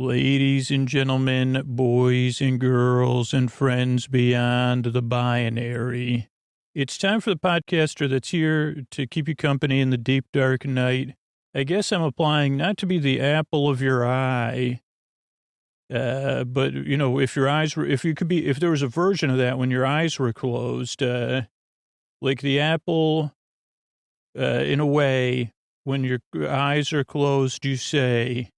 Ladies and gentlemen, boys and girls, and friends beyond the binary. It's time for the podcaster that's here to keep you company in the deep, dark night. I guess I'm applying not to be the apple of your eye, but, you know, if your eyes were, if there was a version of that when your eyes were closed, like the apple, in a way, when your eyes are closed, you say,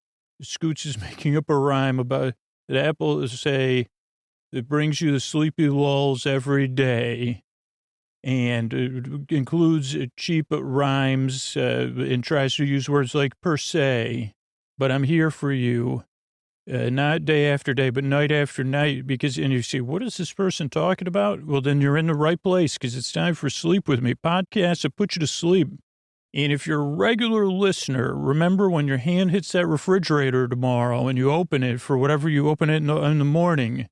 Scoots is making up a rhyme about the apple is say it brings you the sleepy lulls every day, and it includes cheap rhymes and tries to use words like per se. But I'm here for you, not day after day, but night after night. Because and you say, what is this person talking about? Well, then you're in the right place because it's time for Sleep With Me podcasts that put you to sleep. And if you're a regular listener, remember when your hand hits that refrigerator tomorrow and you open it for whatever you open it in the morning,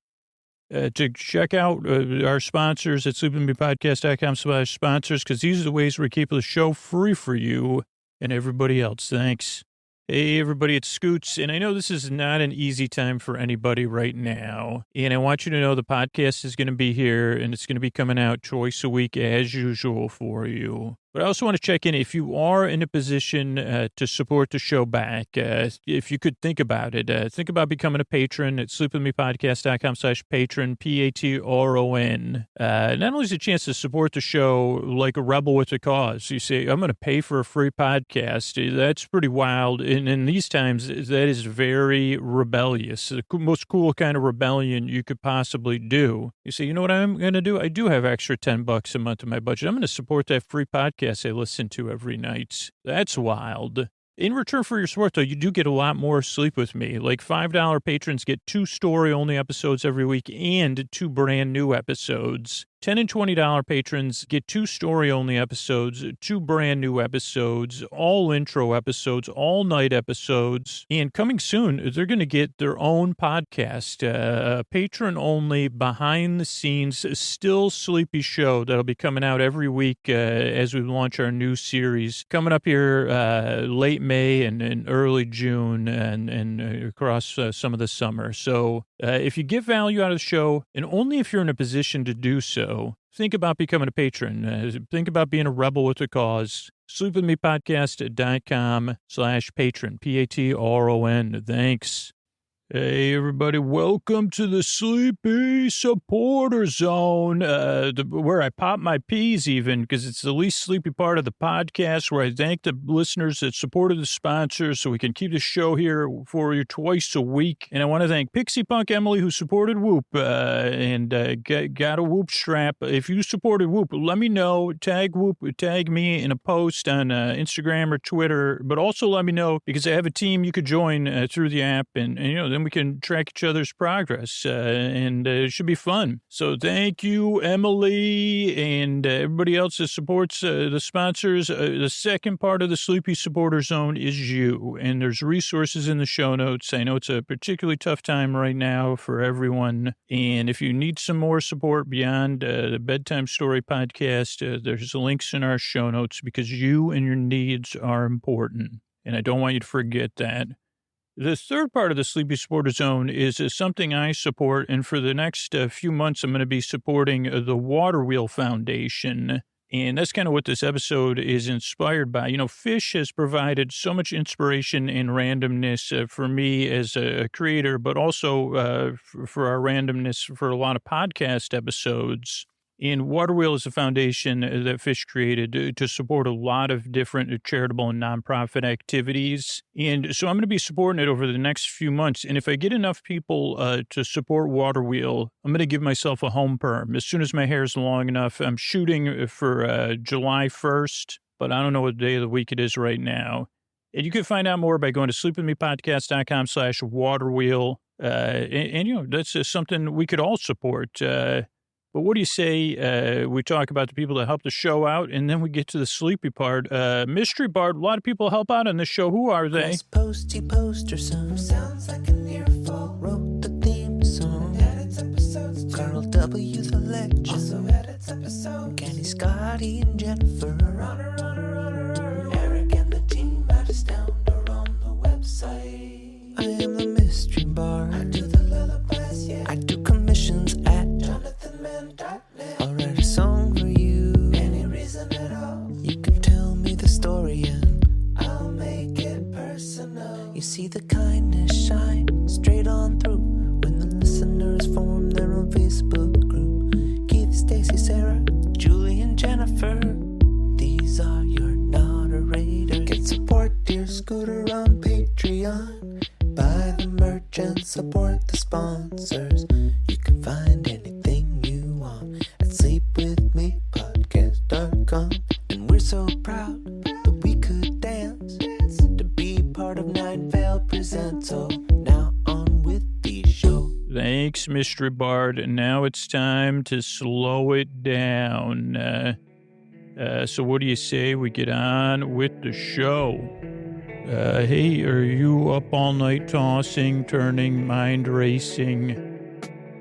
to check out our sponsors at sleepwithmepodcast.com/sponsors, because these are the ways we keep the show free for you and everybody else. Thanks. Hey, everybody, it's Scoots, and I know this is not an easy time for anybody right now, and I want you to know the podcast is going to be here, and it's going to be coming out twice a week as usual for you. But I also want to check in if you are in a position to support the show back, if you could think about it. Think about becoming a patron at sleepwithmepodcast.com/patron, Patron. Not only is it a chance to support the show like a rebel with a cause. You say, I'm going to pay for a free podcast. That's pretty wild. And in these times, that is very rebellious. The most cool kind of rebellion you could possibly do. You say, you know what I'm going to do? I do have extra $10 a month in my budget. I'm going to support that free podcast I listen to every night. That's wild. In return for your support, though, you do get a lot more Sleep With Me. Like $5 patrons get 2 story-only episodes every week and 2 brand new episodes. $10 and $20 patrons get 2 story-only episodes, 2 brand new episodes, all intro episodes, all night episodes. And coming soon, they're going to get their own podcast, patron-only, behind-the-scenes, still sleepy show that'll be coming out every week as we launch our new series. Coming up here late May and early June and across some of the summer. So if you get value out of the show, and only if you're in a position to do so, think about becoming a patron. Think about being a rebel with a cause. Sleepwithmepodcast.com/patron, Patron. Thanks. Hey, everybody. Welcome to the Sleepy Supporter Zone, where I pop my peas even, because it's the least sleepy part of the podcast, where I thank the listeners that supported the sponsors so we can keep the show here for you twice a week. And I want to thank Pixie Punk Emily, who supported Whoop and got a Whoop strap. If you supported Whoop, let me know. Tag Whoop, tag me in a post on Instagram or Twitter, but also let me know, because I have a team you could join through the app, and you know, then we can track each other's progress, and it should be fun. So thank you, Emily, and everybody else that supports the sponsors. The second part of the Sleepy Supporter Zone is you, and there's resources in the show notes. I know it's a particularly tough time right now for everyone, and if you need some more support beyond the Bedtime Story podcast, there's links in our show notes, because you and your needs are important, and I don't want you to forget that. The third part of the Sleepy Supporter Zone is something I support, and for the next few months, I'm going to be supporting the Water Wheel Foundation, and that's kind of what this episode is inspired by. You know, fish has provided so much inspiration and randomness for me as a creator, but also for our randomness for a lot of podcast episodes. And Water Wheel is a foundation that Fish created to support a lot of different charitable and nonprofit activities. And so I'm going to be supporting it over the next few months. And if I get enough people to support Water Wheel, I'm going to give myself a home perm. As soon as my hair is long enough, I'm shooting for July 1st, but I don't know what day of the week it is right now. And you can find out more by going to sleepwithmepodcast.com/waterwheel. And, you know, that's something we could all support. But what do you say we talk about the people that help the show out, and then we get to the sleepy part. Mystery Bard, a lot of people help out on this show. Who are they? Posty poster son sounds like an earful. Wrote the theme song. Edits episodes. Carl W. the legend. Also edits episodes. Kenny, Scotty, and Jennifer. Runner. Eric and the team at Astound are on the website. I am the mystery brightness shine straight on through when the listeners form their own Facebook group. Keith, Stacy, Sarah, Julie, and Jennifer. These are your moderators. You can support Dear Scooter on Patreon. Buy the merch and support the sponsors. You can find anything you want at sleepwithmepodcast.com. And we're so proud that we could dance to be part of Nine Veil Presents. So now on with the show. Thanks, Mr. Bard. And now it's time to slow it down. So what do you say we get on with the show? Hey, are you up all night tossing, turning, mind racing?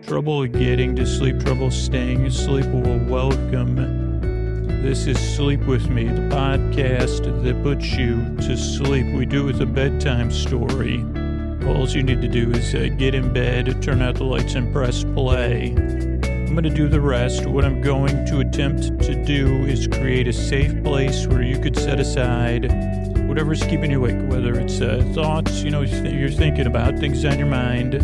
Trouble getting to sleep, trouble staying asleep? Well, welcome. This is Sleep With Me, the podcast that puts you to sleep. We do it with a bedtime story. All you need to do is get in bed, turn out the lights, and press play. I'm going to do the rest. What I'm going to attempt to do is create a safe place where you could set aside whatever's keeping you awake, whether it's thoughts, you're thinking about, things on your mind,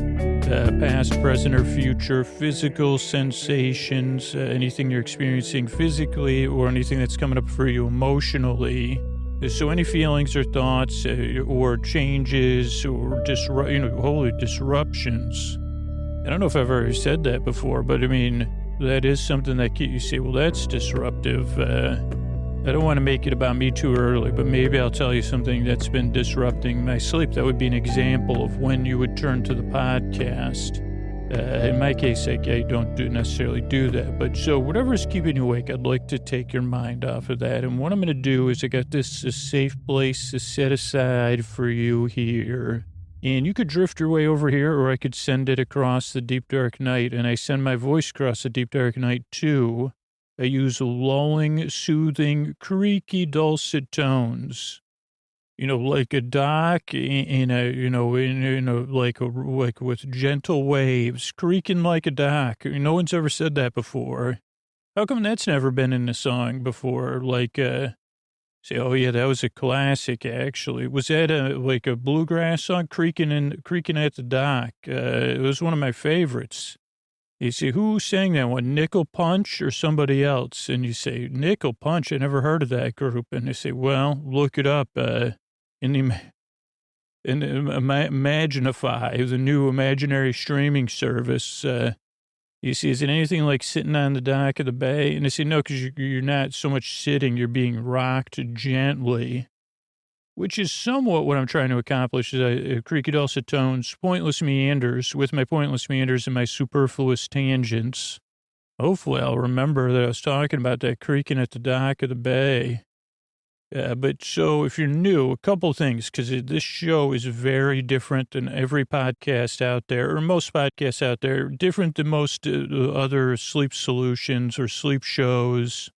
past, present, or future, physical sensations, anything you're experiencing physically, or anything that's coming up for you emotionally. So any feelings or thoughts or changes or disruptions. I don't know if I've ever said that before, but I mean, that is something that you say, well, that's disruptive. I don't want to make it about me too early, but maybe I'll tell you something that's been disrupting my sleep. That would be an example of when you would turn to the podcast. In my case, I don't necessarily do that. But so whatever's keeping you awake, I'd like to take your mind off of that. And what I'm going to do is I got a safe place to set aside for you here. And you could drift your way over here, or I could send it across the deep, dark night. And I send my voice across the deep, dark night, too. I use lulling, soothing, creaky, dulcet tones. Like a dock like with gentle waves, creaking like a dock. No one's ever said that before. How come that's never been in a song before? Say, oh yeah, that was a classic, actually. Was that a bluegrass song, creaking at the dock? It was one of my favorites. You say, who sang that one, Nickel Punch or somebody else? And you say, Nickel Punch, I never heard of that group. And they say, well, look it up in Imaginify, the new imaginary streaming service. You see, is it anything like sitting on the dock of the bay? And they say, no, because you're not so much sitting, you're being rocked gently, which is somewhat what I'm trying to accomplish. Is creaky dulcet tones, pointless meanders, with my pointless meanders and my superfluous tangents. Hopefully I'll remember that I was talking about that creaking at the dock of the bay. But so if you're new, a couple things, because this show is very different than every podcast out there, or most podcasts out there, different than most other sleep solutions or sleep shows.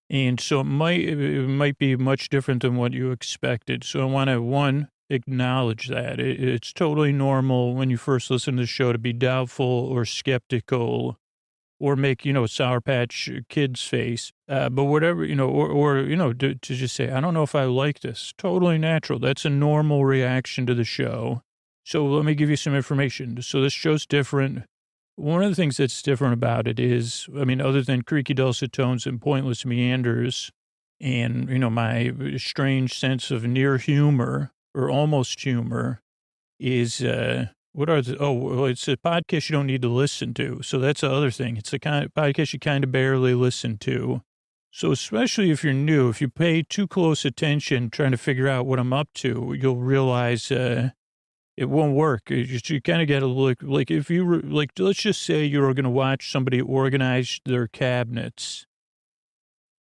And so it might be much different than what you expected. So I want to, one, acknowledge that. It's totally normal when you first listen to the show to be doubtful or skeptical or make, Sour Patch Kids face. But whatever, to just say, I don't know if I like this. Totally natural. That's a normal reaction to the show. So let me give you some information. So this show's different. One of the things that's different about it is, other than creaky dulcet tones and pointless meanders and, my strange sense of near humor or almost humor is, it's a podcast you don't need to listen to. So that's the other thing. It's a kind of podcast you kind of barely listen to. So especially if you're new, if you pay too close attention trying to figure out what I'm up to, you'll realize, it won't work. You kind of got to look, if you were, let's just say you were going to watch somebody organize their cabinets,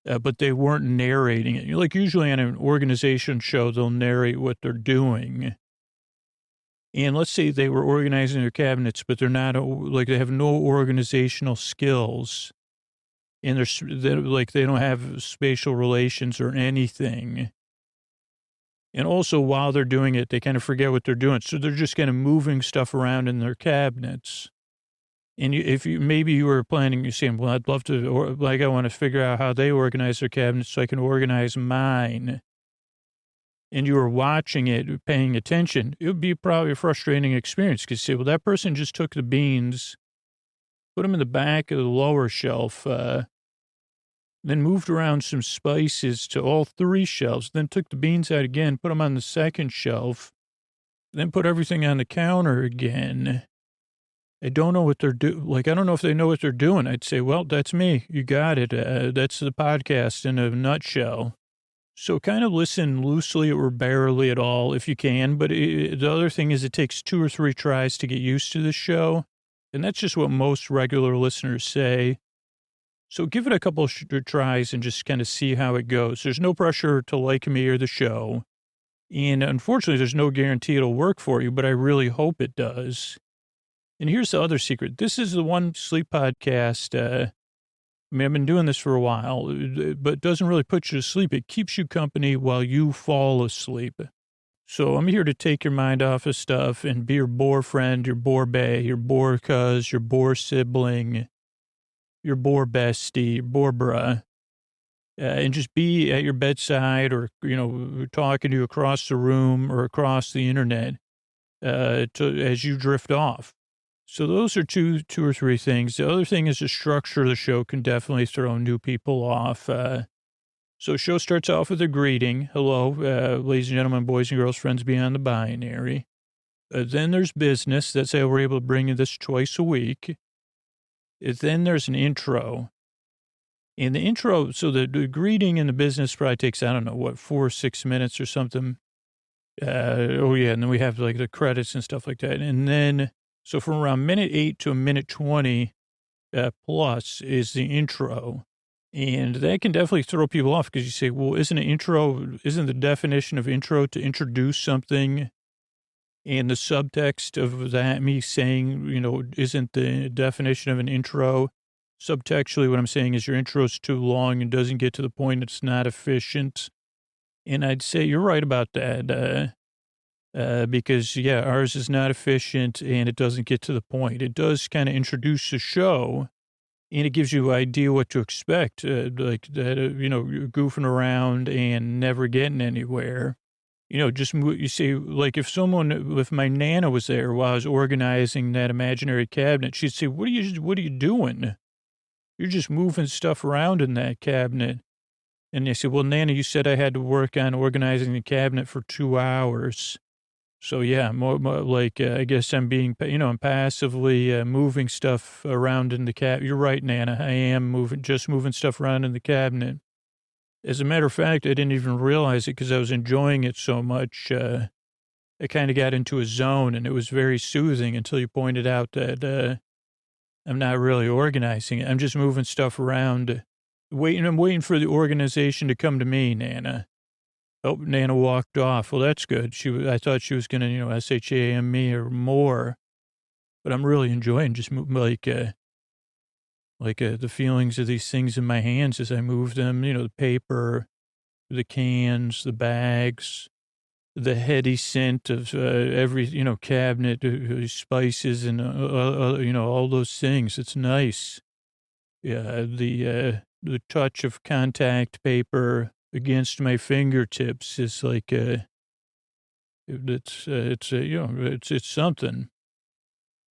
but they weren't narrating it. Usually on an organization show, they'll narrate what they're doing. And let's say they were organizing their cabinets, but they're not, they have no organizational skills. And they don't have spatial relations or anything. And also, while they're doing it, they kind of forget what they're doing. So they're just kind of moving stuff around in their cabinets. And maybe you were planning, you're saying, well, I'd love to, or I want to figure out how they organize their cabinets so I can organize mine. and you were watching it, paying attention, it would be probably a frustrating experience because you say, well, that person just took the beans, put them in the back of the lower shelf, then moved around some spices to all three shelves, then took the beans out again, put them on the second shelf, then put everything on the counter again. I don't know what they're doing. Like, I don't know if they know what they're doing. I'd say, well, that's me. You got it. That's the podcast in a nutshell. So kind of listen loosely or barely at all if you can. But the other thing is it takes 2 or 3 tries to get used to the show. And that's just what most regular listeners say. So give it a couple of tries and just kind of see how it goes. There's no pressure to like me or the show. And unfortunately, there's no guarantee it'll work for you, but I really hope it does. And here's the other secret. This is the one sleep podcast. I mean, I've been doing this for a while, but it doesn't really put you to sleep. It keeps you company while you fall asleep. So I'm here to take your mind off of stuff and be your bore friend, your bore bae, your bore cuz, your bore sibling, your bore bestie, your bore bruh, and just be at your bedside or, talking to you across the room or across the internet as you drift off. So those are two or three things. The other thing is the structure of the show can definitely throw new people off. So show starts off with a greeting. Hello, ladies and gentlemen, boys and girls, friends beyond the binary. Then there's business. That's how we're able to bring you this twice a week. Then there's an intro. And the intro, so the greeting and the business probably takes, 4 or 6 minutes or something. And then we have like the credits and stuff like that. And then, so from around minute 8 to a minute 20 plus is the intro. And that can definitely throw people off because you say, well, isn't the definition of intro to introduce something? And the subtext of that, me saying, isn't the definition of an intro? Subtextually, what I'm saying is your intro's too long and doesn't get to the point. It's not efficient. And I'd say you're right about that because, ours is not efficient and it doesn't get to the point. It does kind of introduce the show and it gives you an idea what to expect, like that, you're goofing around and never getting anywhere. You see, like if my Nana was there while I was organizing that imaginary cabinet, she'd say, what are you doing? You're just moving stuff around in that cabinet. And they said, well, Nana, you said I had to work on organizing the cabinet for 2 hours. So, more like, I guess I'm being, I'm passively moving stuff around in the cabinet. You're right, Nana. I am moving stuff around in the cabinet. As a matter of fact, I didn't even realize it because I was enjoying it so much. I kind of got into a zone and it was very soothing until you pointed out that I'm not really organizing it. I'm just moving stuff around. I'm waiting for the organization to come to me, Nana. Oh, Nana walked off. Well, that's good. I thought she was going to, SHAM me or more. But I'm really enjoying just the feelings of these things in my hands as I move them, the paper, the cans, the bags, the heady scent of every, cabinet, spices and, all those things. It's nice. Yeah, the touch of contact paper against my fingertips is like, it's something.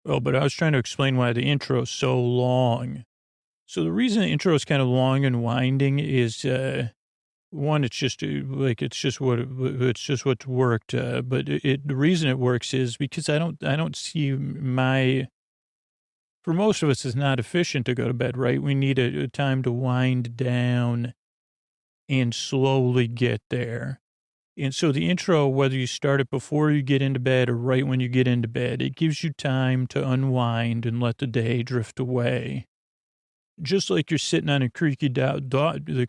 Oh, but I was trying to explain why the intro is so long. So the reason the intro is kind of long and winding is, one, it's just what's worked. But the reason it works is because I don't see for most of us, it's not efficient to go to bed, right? We need a time to wind down and slowly get there. And so the intro, whether you start it before you get into bed or right when you get into bed, it gives you time to unwind and let the day drift away. Just like you're sitting on a the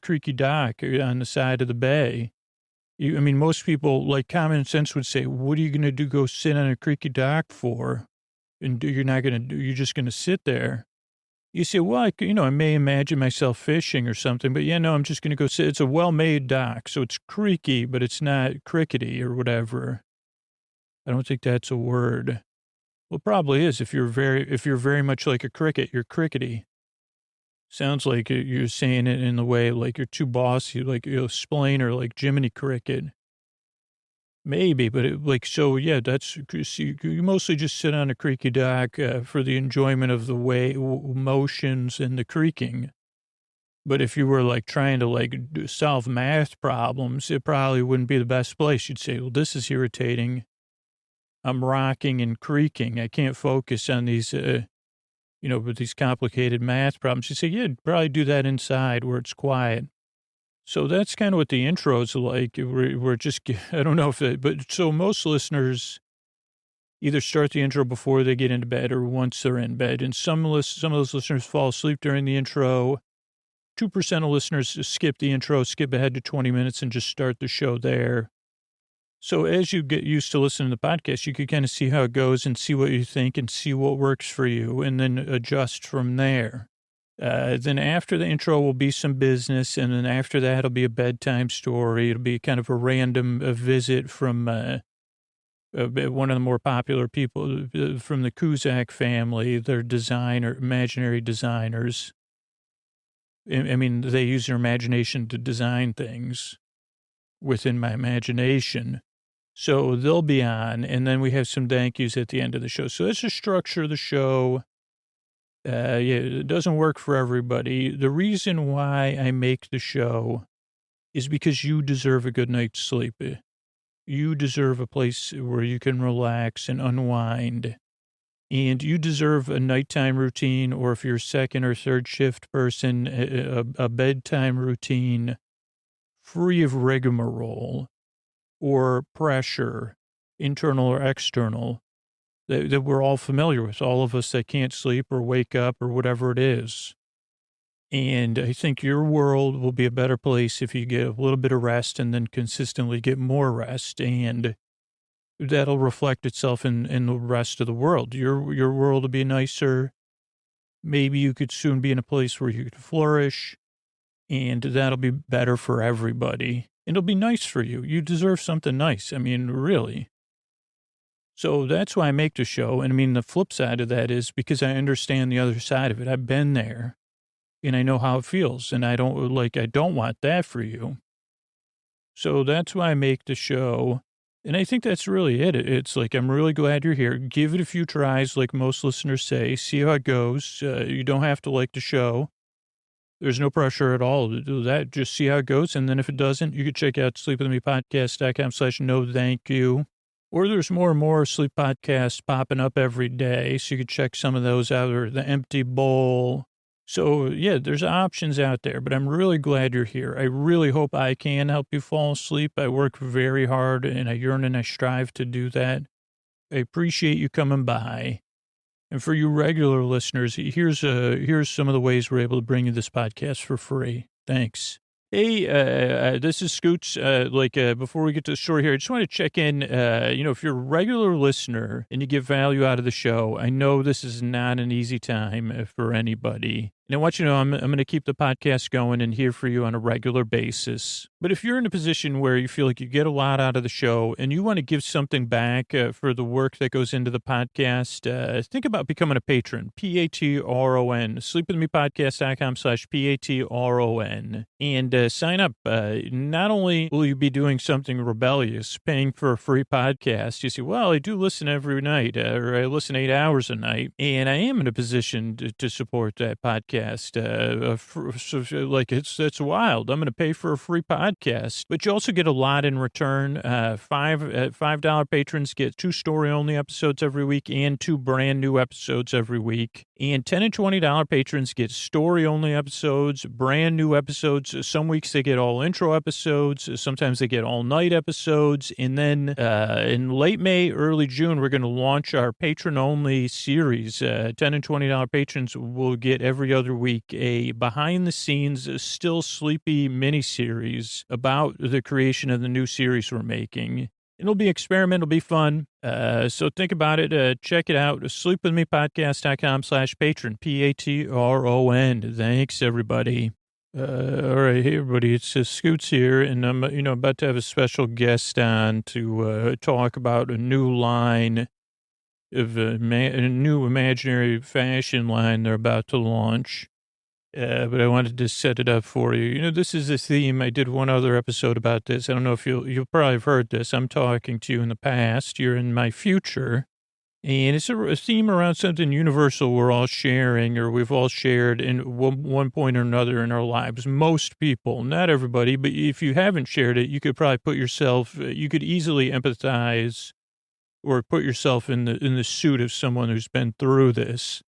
creaky dock on the side of the bay. Most people, like common sense would say, what are you going to do? Go sit on a creaky dock for? And you're just going to sit there. You say, well, I may imagine myself fishing or something, but I'm just going to go sit. It's a well-made dock, so it's creaky, but it's not crickety or whatever. I don't think that's a word. Well, it probably is. If you're very much like a cricket, you're crickety. Sounds like you're saying it in the way like you're too bossy, like Splainer, like Jiminy Cricket. Maybe, but so yeah, that's, 'cause you mostly just sit on a creaky dock for the enjoyment of the motions and the creaking. But if you were like trying to solve math problems, it probably wouldn't be the best place. You'd say, well, this is irritating. I'm rocking and creaking. I can't focus on these, with these complicated math problems. You say, yeah, probably do that inside where it's quiet. So that's kind of what the intro's like. We're just, I don't know if it, but so most listeners either start the intro before they get into bed or once they're in bed. And some of those listeners fall asleep during the intro. 2% of listeners skip the intro, skip ahead to 20 minutes and just start the show there. So as you get used to listening to the podcast, you could kind of see how it goes and see what you think and see what works for you and then adjust from there. Then after the intro will be some business. And then after that, it'll be a bedtime story. It'll be kind of a random visit from one of the more popular people from the Kuzak family. They're imaginary designers. I mean, they use their imagination to design things within my imagination. So they'll be on, and then we have some thank yous at the end of the show. So that's the structure of the show. Yeah, it doesn't work for everybody. The reason why I make the show is because you deserve a good night's sleep. You deserve a place where you can relax and unwind. And you deserve a nighttime routine, or if you're a second or third shift person, a bedtime routine free of rigmarole or pressure, internal or external, that we're all familiar with, all of us that can't sleep or wake up or whatever it is. And I think your world will be a better place if you get a little bit of rest and then consistently get more rest. And that'll reflect itself in the rest of the world. Your world will be nicer. Maybe you could soon be in a place where you could flourish, and that'll be better for everybody. It'll be nice for you. You deserve something nice. I mean, really. So that's why I make the show. And I mean, the flip side of that is because I understand the other side of it. I've been there and I know how it feels, and I don't want that for you. So that's why I make the show. And I think that's really it. It's like, I'm really glad you're here. Give it a few tries, like most listeners say. See how it goes. You don't have to like the show. There's no pressure at all to do that. Just see how it goes. And then if it doesn't, you can check out sleepwithmepodcast.com/no thank you. Or there's more and more sleep podcasts popping up every day. So you can check some of those out, or The Empty Bowl. So yeah, there's options out there, but I'm really glad you're here. I really hope I can help you fall asleep. I work very hard and I yearn and I strive to do that. I appreciate you coming by. And for you regular listeners, here's some of the ways we're able to bring you this podcast for free. Thanks. Hey, this is Scoots. Before we get to the story here, I just want to check in. If you're a regular listener and you get value out of the show, I know this is not an easy time for anybody. And I want you to know I'm going to keep the podcast going and here for you on a regular basis. But if you're in a position where you feel like you get a lot out of the show and you want to give something back for the work that goes into the podcast, think about becoming a patron. Patron. Sleepwithmepodcast.com/Patron. And sign up. Not only will you be doing something rebellious, paying for a free podcast, you say, well, I do listen every night, or I listen 8 hours a night, and I am in a position to support that podcast. It's wild. I'm going to pay for a free podcast, but you also get a lot in return. $5 patrons get 2 story-only episodes every week and 2 brand new episodes every week. And $10 and $20 patrons get story-only episodes, brand new episodes. Some weeks they get all intro episodes. Sometimes they get all night episodes. And then in late May, early June, we're going to launch our patron-only series. $10 and $20 patrons will get every other week a behind-the-scenes, still sleepy mini-series about the creation of the new series we're making. It'll be experimental, it'll be fun. So think about it. Check it out. Sleepwithmepodcast.com/patron. Patron. Thanks, everybody. All right, hey, everybody. It's Scoots here, and I'm, about to have a special guest on to talk about a new line of a new imaginary fashion line they're about to launch. But I wanted to set it up for you. You know, this is a theme. I did one other episode about this. I don't know if you'll probably have heard this. I'm talking to you in the past. You're in my future. And it's a theme around something universal we're all sharing, or we've all shared in one point or another in our lives. Most people, not everybody, but if you haven't shared it, you could probably you could easily empathize or put yourself in the suit of someone who's been through this.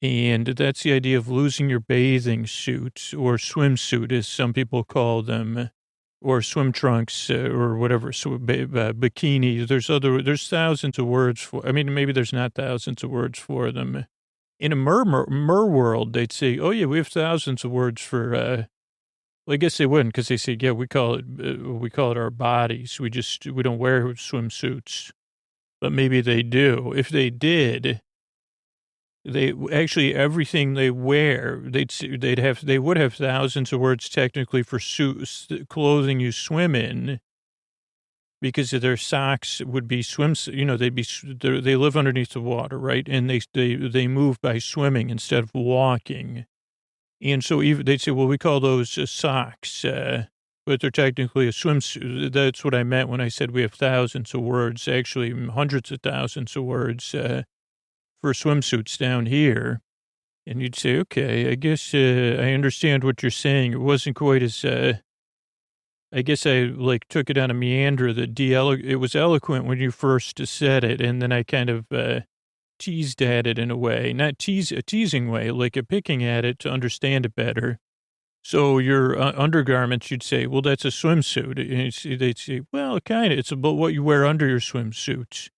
And that's the idea of losing your bathing suit, or swimsuit, as some people call them, or swim trunks, or whatever, bikini. There's thousands of words for, I mean, maybe there's not thousands of words for them. In a mer world, they'd say, oh yeah, we have thousands of words for, well, I guess they wouldn't, because they say, yeah, we call it our bodies. We don't wear swimsuits. But maybe they do. If they did, they actually, everything they wear, they would have thousands of words technically for suits, clothing you swim in, because their socks would be you know, they live underneath the water, right? And they move by swimming instead of walking. And so even they'd say, well, we call those socks, but they're technically a swimsuit. That's what I meant when I said we have thousands of words, actually hundreds of thousands of words, for swimsuits down here. And you'd say, okay, I guess I understand what you're saying. It wasn't quite as, I guess I took it on a meander that it was eloquent when you first said it. And then I kind of teased at it in a way, not a teasing way, like a picking at it to understand it better. So your undergarments, you'd say, well, that's a swimsuit. And they'd say, well, kind of, it's about what you wear under your swimsuit.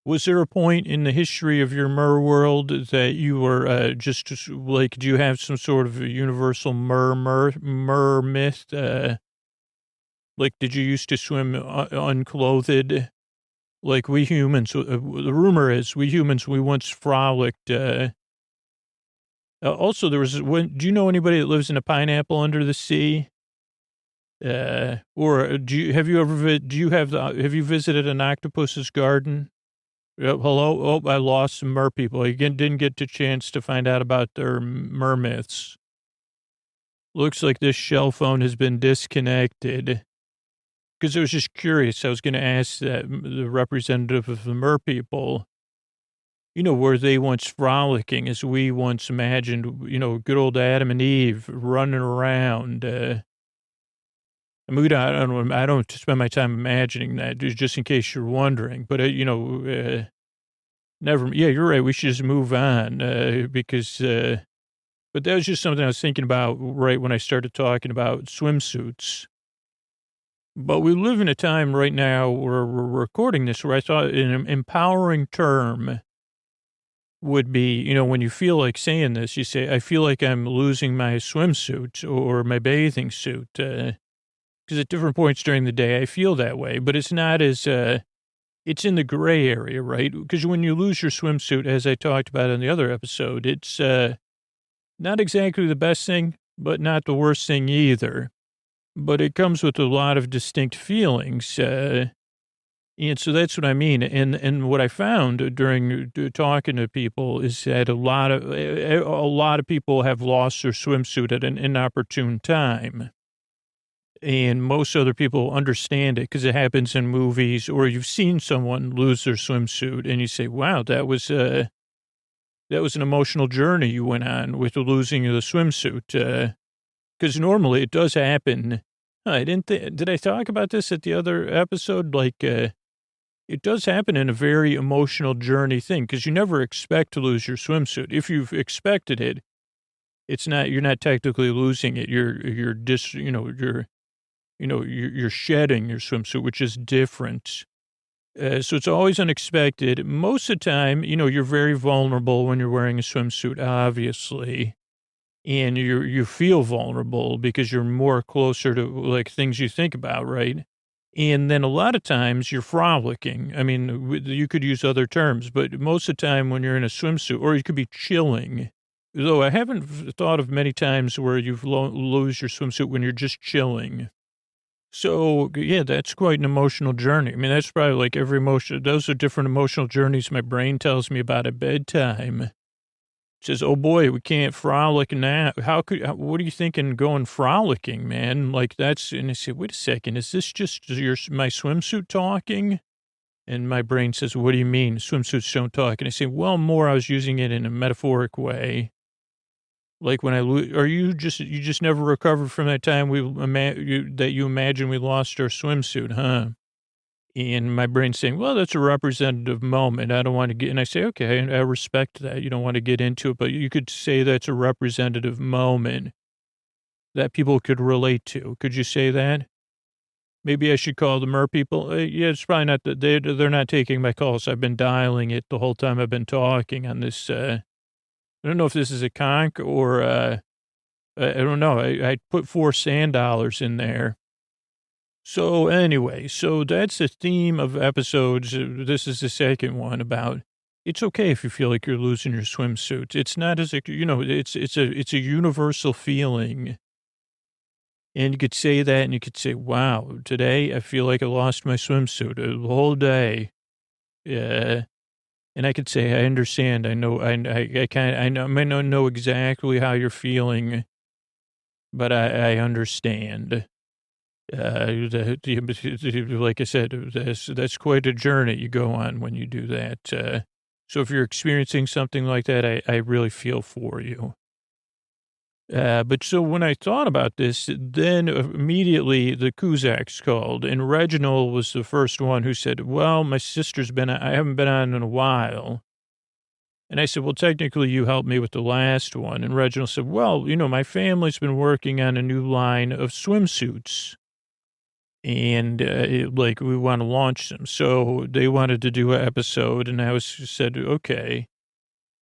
Was there a point in the history of your mer world that you were just do you have some sort of universal mer myth? Did you used to swim unclothed? Like we humans, the rumor is we humans, we once frolicked. Also, do you know anybody that lives in a pineapple under the sea? Or have you visited an octopus's garden? Yep, hello. Oh, I lost some mer people. I didn't get a chance to find out about their mer myths. Looks like this shell phone has been disconnected. Because I was just curious. I was going to ask the representative of the mer people, you know, were they once frolicking as we once imagined, you know, good old Adam and Eve running around. I mean, I don't spend my time imagining that, just in case you're wondering. But, yeah, you're right. We should just move on because, but that was just something I was thinking about right when I started talking about swimsuits. But we live in a time right now where we're recording this where I thought an empowering term would be, you know, when you feel like saying this, you say, I feel like I'm losing my swimsuit or my bathing suit. Because at different points during the day, I feel that way, but it's not as, it's in the gray area, right? Because when you lose your swimsuit, as I talked about in the other episode, it's not exactly the best thing, but not the worst thing either. But it comes with a lot of distinct feelings. And so that's what I mean. And what I found during talking to people is that a lot of people have lost their swimsuit at an inopportune time. And most other people understand it because it happens in movies, or you've seen someone lose their swimsuit and you say, wow, that was an emotional journey you went on with the losing of the swimsuit. Because normally it does happen. Did I talk about this at the other episode? It does happen in a very emotional journey thing, because you never expect to lose your swimsuit. If you've expected it, you're not technically losing it. You're shedding your swimsuit, which is different. So it's always unexpected. Most of the time, you know, you're very vulnerable when you're wearing a swimsuit, obviously. And you feel vulnerable because you're more closer to things you think about, right? And then a lot of times you're frolicking. I mean, you could use other terms, but most of the time when you're in a swimsuit, or you could be chilling. Though I haven't thought of many times where you've lose your swimsuit when you're just chilling. So, yeah, that's quite an emotional journey. I mean, that's probably like every emotion. Those are different emotional journeys my brain tells me about at bedtime. Says, "Oh boy, we can't frolic now. What are you thinking going frolicking, man? Like that's," and I say, "Wait a second. Is this just my swimsuit talking?" And my brain says, "What do you mean? Swimsuits don't talk." And I say, "Well, more, I was using it in a metaphoric way. Like when or you just never recovered from that time that you imagine we lost our swimsuit, huh?" And my brain's saying, "Well, that's a representative moment. I don't want to get," and I say, "Okay, I respect that. You don't want to get into it, but you could say that's a representative moment that people could relate to. Could you say that? Maybe I should call the mer people." Yeah, it's probably not that they're not taking my calls. I've been dialing it the whole time I've been talking on this. I don't know if this is a conch or, I don't know. I put 4 sand dollars in there. So anyway, so that's the theme of episodes. This is the second one about it's okay if you feel like you're losing your swimsuit. It's not as a, it's a universal feeling. And you could say that and you could say, "Wow, today I feel like I lost my swimsuit the whole day." Yeah. And I could say, "I understand. I know, I kind I know, I may not know exactly how you're feeling, but I understand." Like I said, that's quite a journey you go on when you do that. So if you're experiencing something like that, I really feel for you. But so when I thought about this, then immediately the Kuzaks called, and Reginald was the first one who said, "Well, my sister's I haven't been on in a while." And I said, "Well, technically you helped me with the last one." And Reginald said, "Well, my family's been working on a new line of swimsuits. And like we want to launch them." So they wanted to do an episode, and I said, "Okay."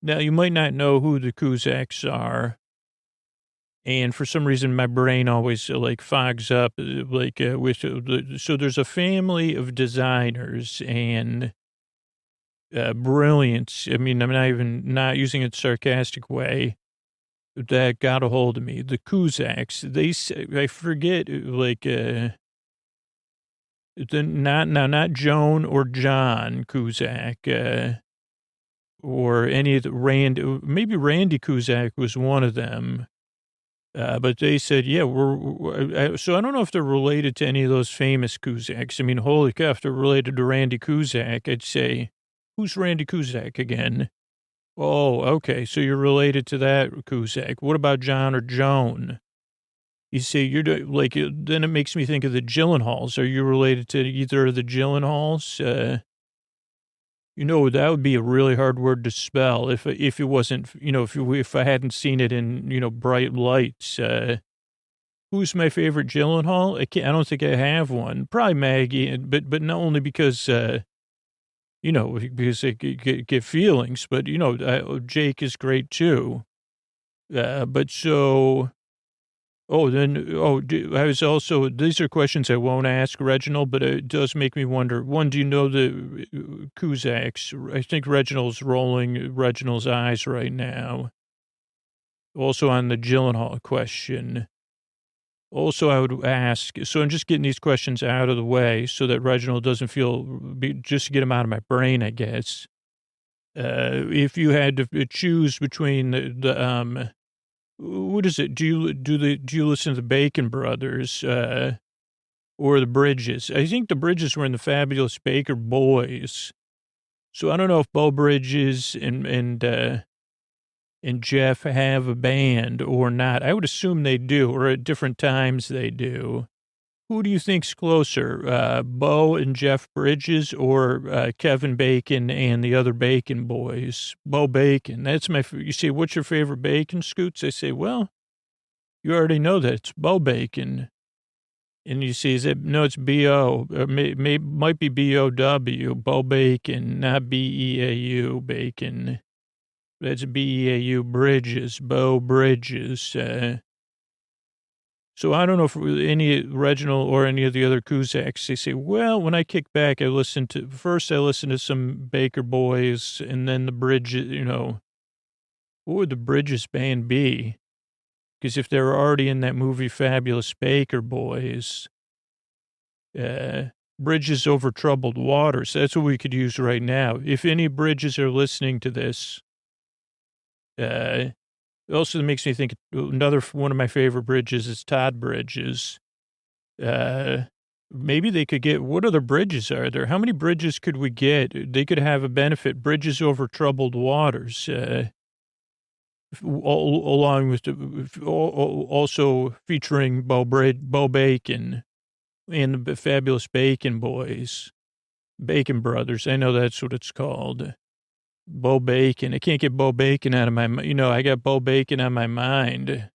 Now you might not know who the Kuzaks are. And for some reason, my brain always like fogs up, so there's a family of designers and brilliance. I mean, I'm not using it in a sarcastic way, that got a hold of me. The Kuzaks, they say, I forget, not Joan or John Cusack, or any of maybe Randy Cusack was one of them. But they said, yeah, so I don't know if they're related to any of those famous Kuzaks. I mean, holy cow, if they're related to Randy Cusack, I'd say, who's Randy Cusack again? Oh, okay. So you're related to that Cusack. What about John or Joan? You say then it makes me think of the Gyllenhaals. Are you related to either of the Gyllenhaals? That would be a really hard word to spell if it wasn't, if I hadn't seen it in, bright lights. Who's my favorite Gyllenhaal? I don't think I have one. Probably Maggie, but not only because, because I get feelings, but, Jake is great too. But so, I was also, these are questions I won't ask Reginald, but it does make me wonder. One, do you know the Kuzaks? I think Reginald's rolling Reginald's eyes right now. Also on the Gyllenhaal question. Also, I would ask, so I'm just getting these questions out of the way so that Reginald doesn't just to get them out of my brain, I guess. If you had to choose between the what is it? Do you listen to the Bacon Brothers, or the Bridges? I think the Bridges were in the Fabulous Baker Boys. So I don't know if Bo Bridges and Jeff have a band or not. I would assume they do, or at different times they do. Who do you think's closer, Bo and Jeff Bridges, or Kevin Bacon and the other Bacon boys? Bo Bacon. That's you say, what's your favorite Bacon, Scoots? I say, well, you already know that it's Bo Bacon. And you see, no, it's B-O, or might be B-O-W, Bo Bacon, not B-E-A-U, Bacon. That's B-E-A-U, Bridges, Bo Bridges. So I don't know if any Reginald or any of the other Kuzaks, they say, well, when I kick back, I listen to some Baker Boys and then the Bridges, what would the Bridges band be? Because if they were already in that movie Fabulous Baker Boys, Bridges Over Troubled Waters, that's what we could use right now. If any Bridges are listening to this, Uh, Also makes me think another one of my favorite bridges is Todd Bridges. Uh, Maybe they could get, what other bridges are there? How many bridges could we get? They could have a benefit, bridges over troubled waters, along with also featuring Bo Bacon and the fabulous Bacon Boys, Bacon Brothers. I know that's what it's called. Bo Bacon. I can't get Bo Bacon out of my mind. I got Bo Bacon on my mind.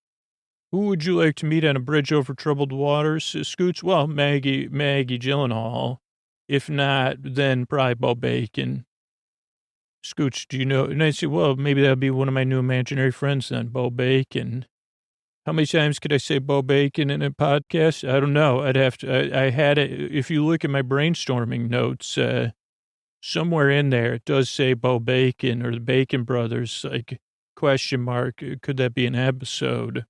Who would you like to meet on a bridge over troubled waters? Scoots? Well, Maggie Gyllenhaal. If not, then probably Bo Bacon. Scoots, do you know? And I say, well, maybe that'll be one of my new imaginary friends then, Bo Bacon. How many times could I say Bo Bacon in a podcast? I don't know. I'd have to, I had it. If you look at my brainstorming notes, somewhere in there, it does say Bo Bacon or the Bacon Brothers, like, question mark. Could that be an episode?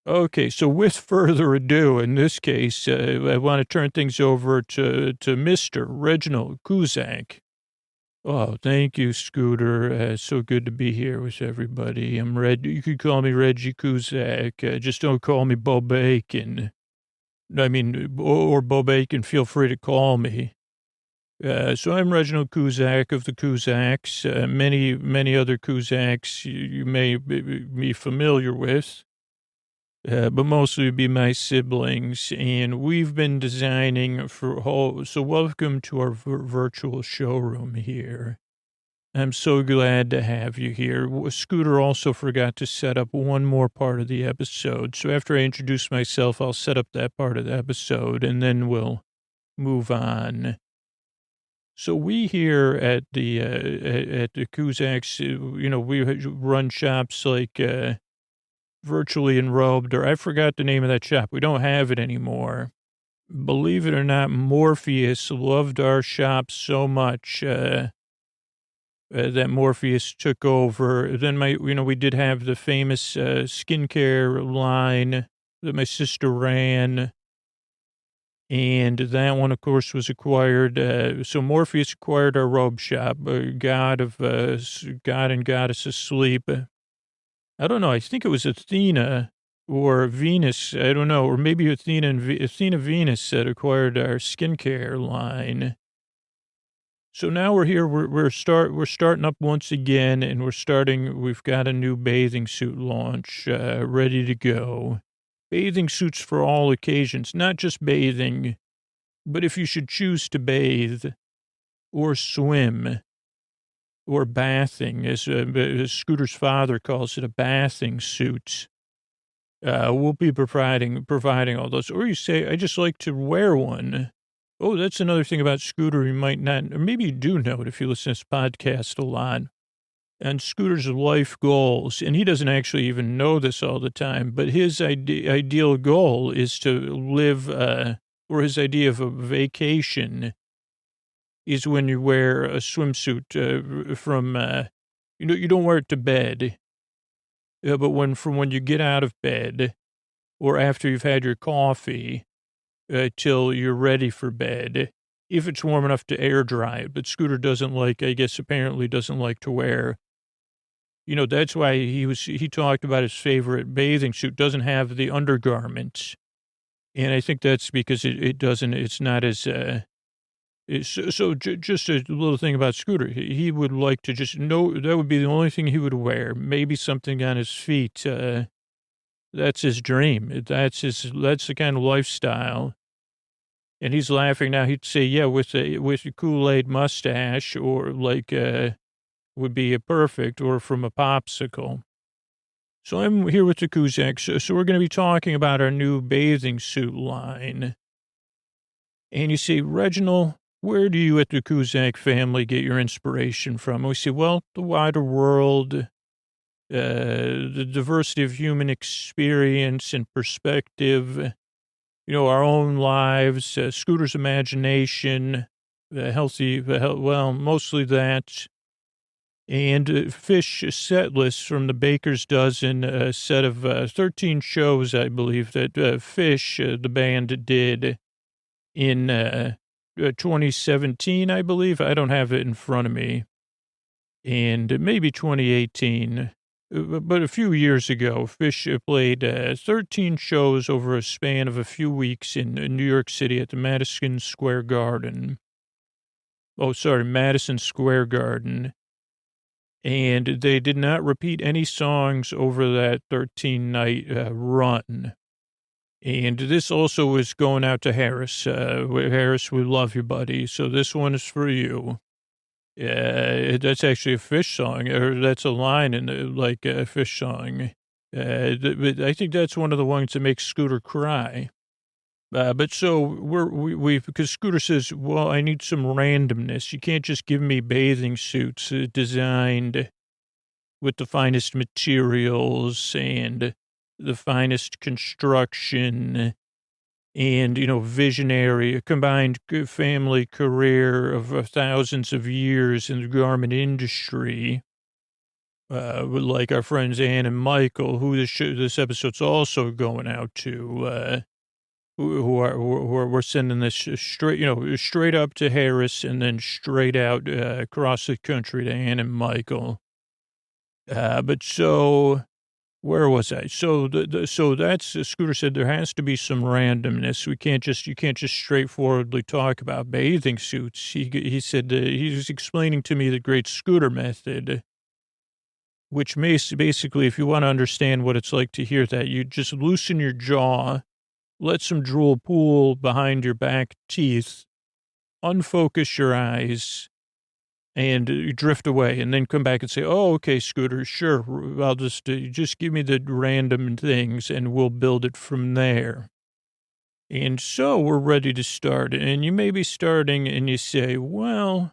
Okay, so with further ado, in this case, I want to turn things over to Mr. Reginald Kuzak. Oh, thank you, Scooter. So good to be here with everybody. I'm Red. You could call me Reggie Kuzak. Just don't call me Bo Bacon. I mean, or Bo Bacon, feel free to call me. So I'm Reginald Kuzak of the Kuzaks. Many other Kuzaks you may be familiar with. But mostly be my siblings, and we've been designing so welcome to our virtual showroom here. I'm so glad to have you here. Scooter also forgot to set up one more part of the episode, so after I introduce myself, I'll set up that part of the episode, and then we'll move on. So we here at the Kuzaks, we run shops like, Virtually Enrobed, or I forgot the name of that shop. We don't have it anymore. Believe it or not, Morpheus loved our shop so much that Morpheus took over. Then we did have the famous skincare line that my sister ran, and that one, of course, was acquired. So Morpheus acquired our robe shop, God and Goddess of Sleep. I don't know. I think it was Athena or Venus. I don't know. Or maybe Athena Venus that acquired our skincare line. So now we're here. We're starting up once again, and we've got a new bathing suit launch ready to go. Bathing suits for all occasions, not just bathing, but if you should choose to bathe or swim, or bathing, as Scooter's father calls it, a bathing suit. We'll be providing all those. Or you say, I just like to wear one. Oh, that's another thing about Scooter you might not, or maybe you do know it if you listen to this podcast a lot. And Scooter's life goals, and he doesn't actually even know this all the time, but his ideal goal is to live, or his idea of a vacation is when you wear a swimsuit you don't wear it to bed, but when you get out of bed or after you've had your coffee till you're ready for bed, if it's warm enough to air dry it. But Scooter apparently doesn't like to wear. That's why he talked about his favorite bathing suit doesn't have the undergarments. And I think that's because it's not as, just a little thing about Scooter. He would like to just know that would be the only thing he would wear. Maybe something on his feet. That's his dream. That's the kind of lifestyle. And he's laughing now. He'd say, yeah, with a Kool-Aid mustache, or like, would be a perfect, or from a popsicle. So I'm here with the Kuzaks. So we're going to be talking about our new bathing suit line. And you say, Reginald, where do you at the Kuzak family get your inspiration from? We say, well, the wider world, the diversity of human experience and perspective, our own lives, Scooter's imagination, mostly that, and Fish set lists from the Baker's Dozen, a set of 13 shows, I believe, that Fish, the band, did in 2017, I believe. I don't have it in front of me. And maybe 2018. but a few years ago, Fish played 13 shows over a span of a few weeks in New York City at the Madison Square Garden. Oh, sorry, Madison Square Garden. And they did not repeat any songs over that 13-night run. And this also was going out to Harris. Harris, we love you, buddy. So this one is for you. That's actually a Fish song, or that's a line in like a Fish song. But I think that's one of the ones that makes Scooter cry. But so we because Scooter says, well, I need some randomness. You can't just give me bathing suits designed with the finest materials and the finest construction and, visionary, a combined family career of thousands of years in the garment industry. With like our friends Ann and Michael, who this episode's also going out to, we're sending this straight up to Harris and then straight out across the country to Ann and Michael. But so where was I? So so that's Scooter said there has to be some randomness. You can't just straightforwardly talk about bathing suits. He said he was explaining to me the great Scooter method, which basically, if you want to understand what it's like to hear that, you just loosen your jaw, let some drool pool behind your back teeth, unfocus your eyes, and you drift away, and then come back and say, oh, okay, Scooter, sure, I'll just give me the random things, and we'll build it from there. And so we're ready to start, and you may be starting, and you say, well,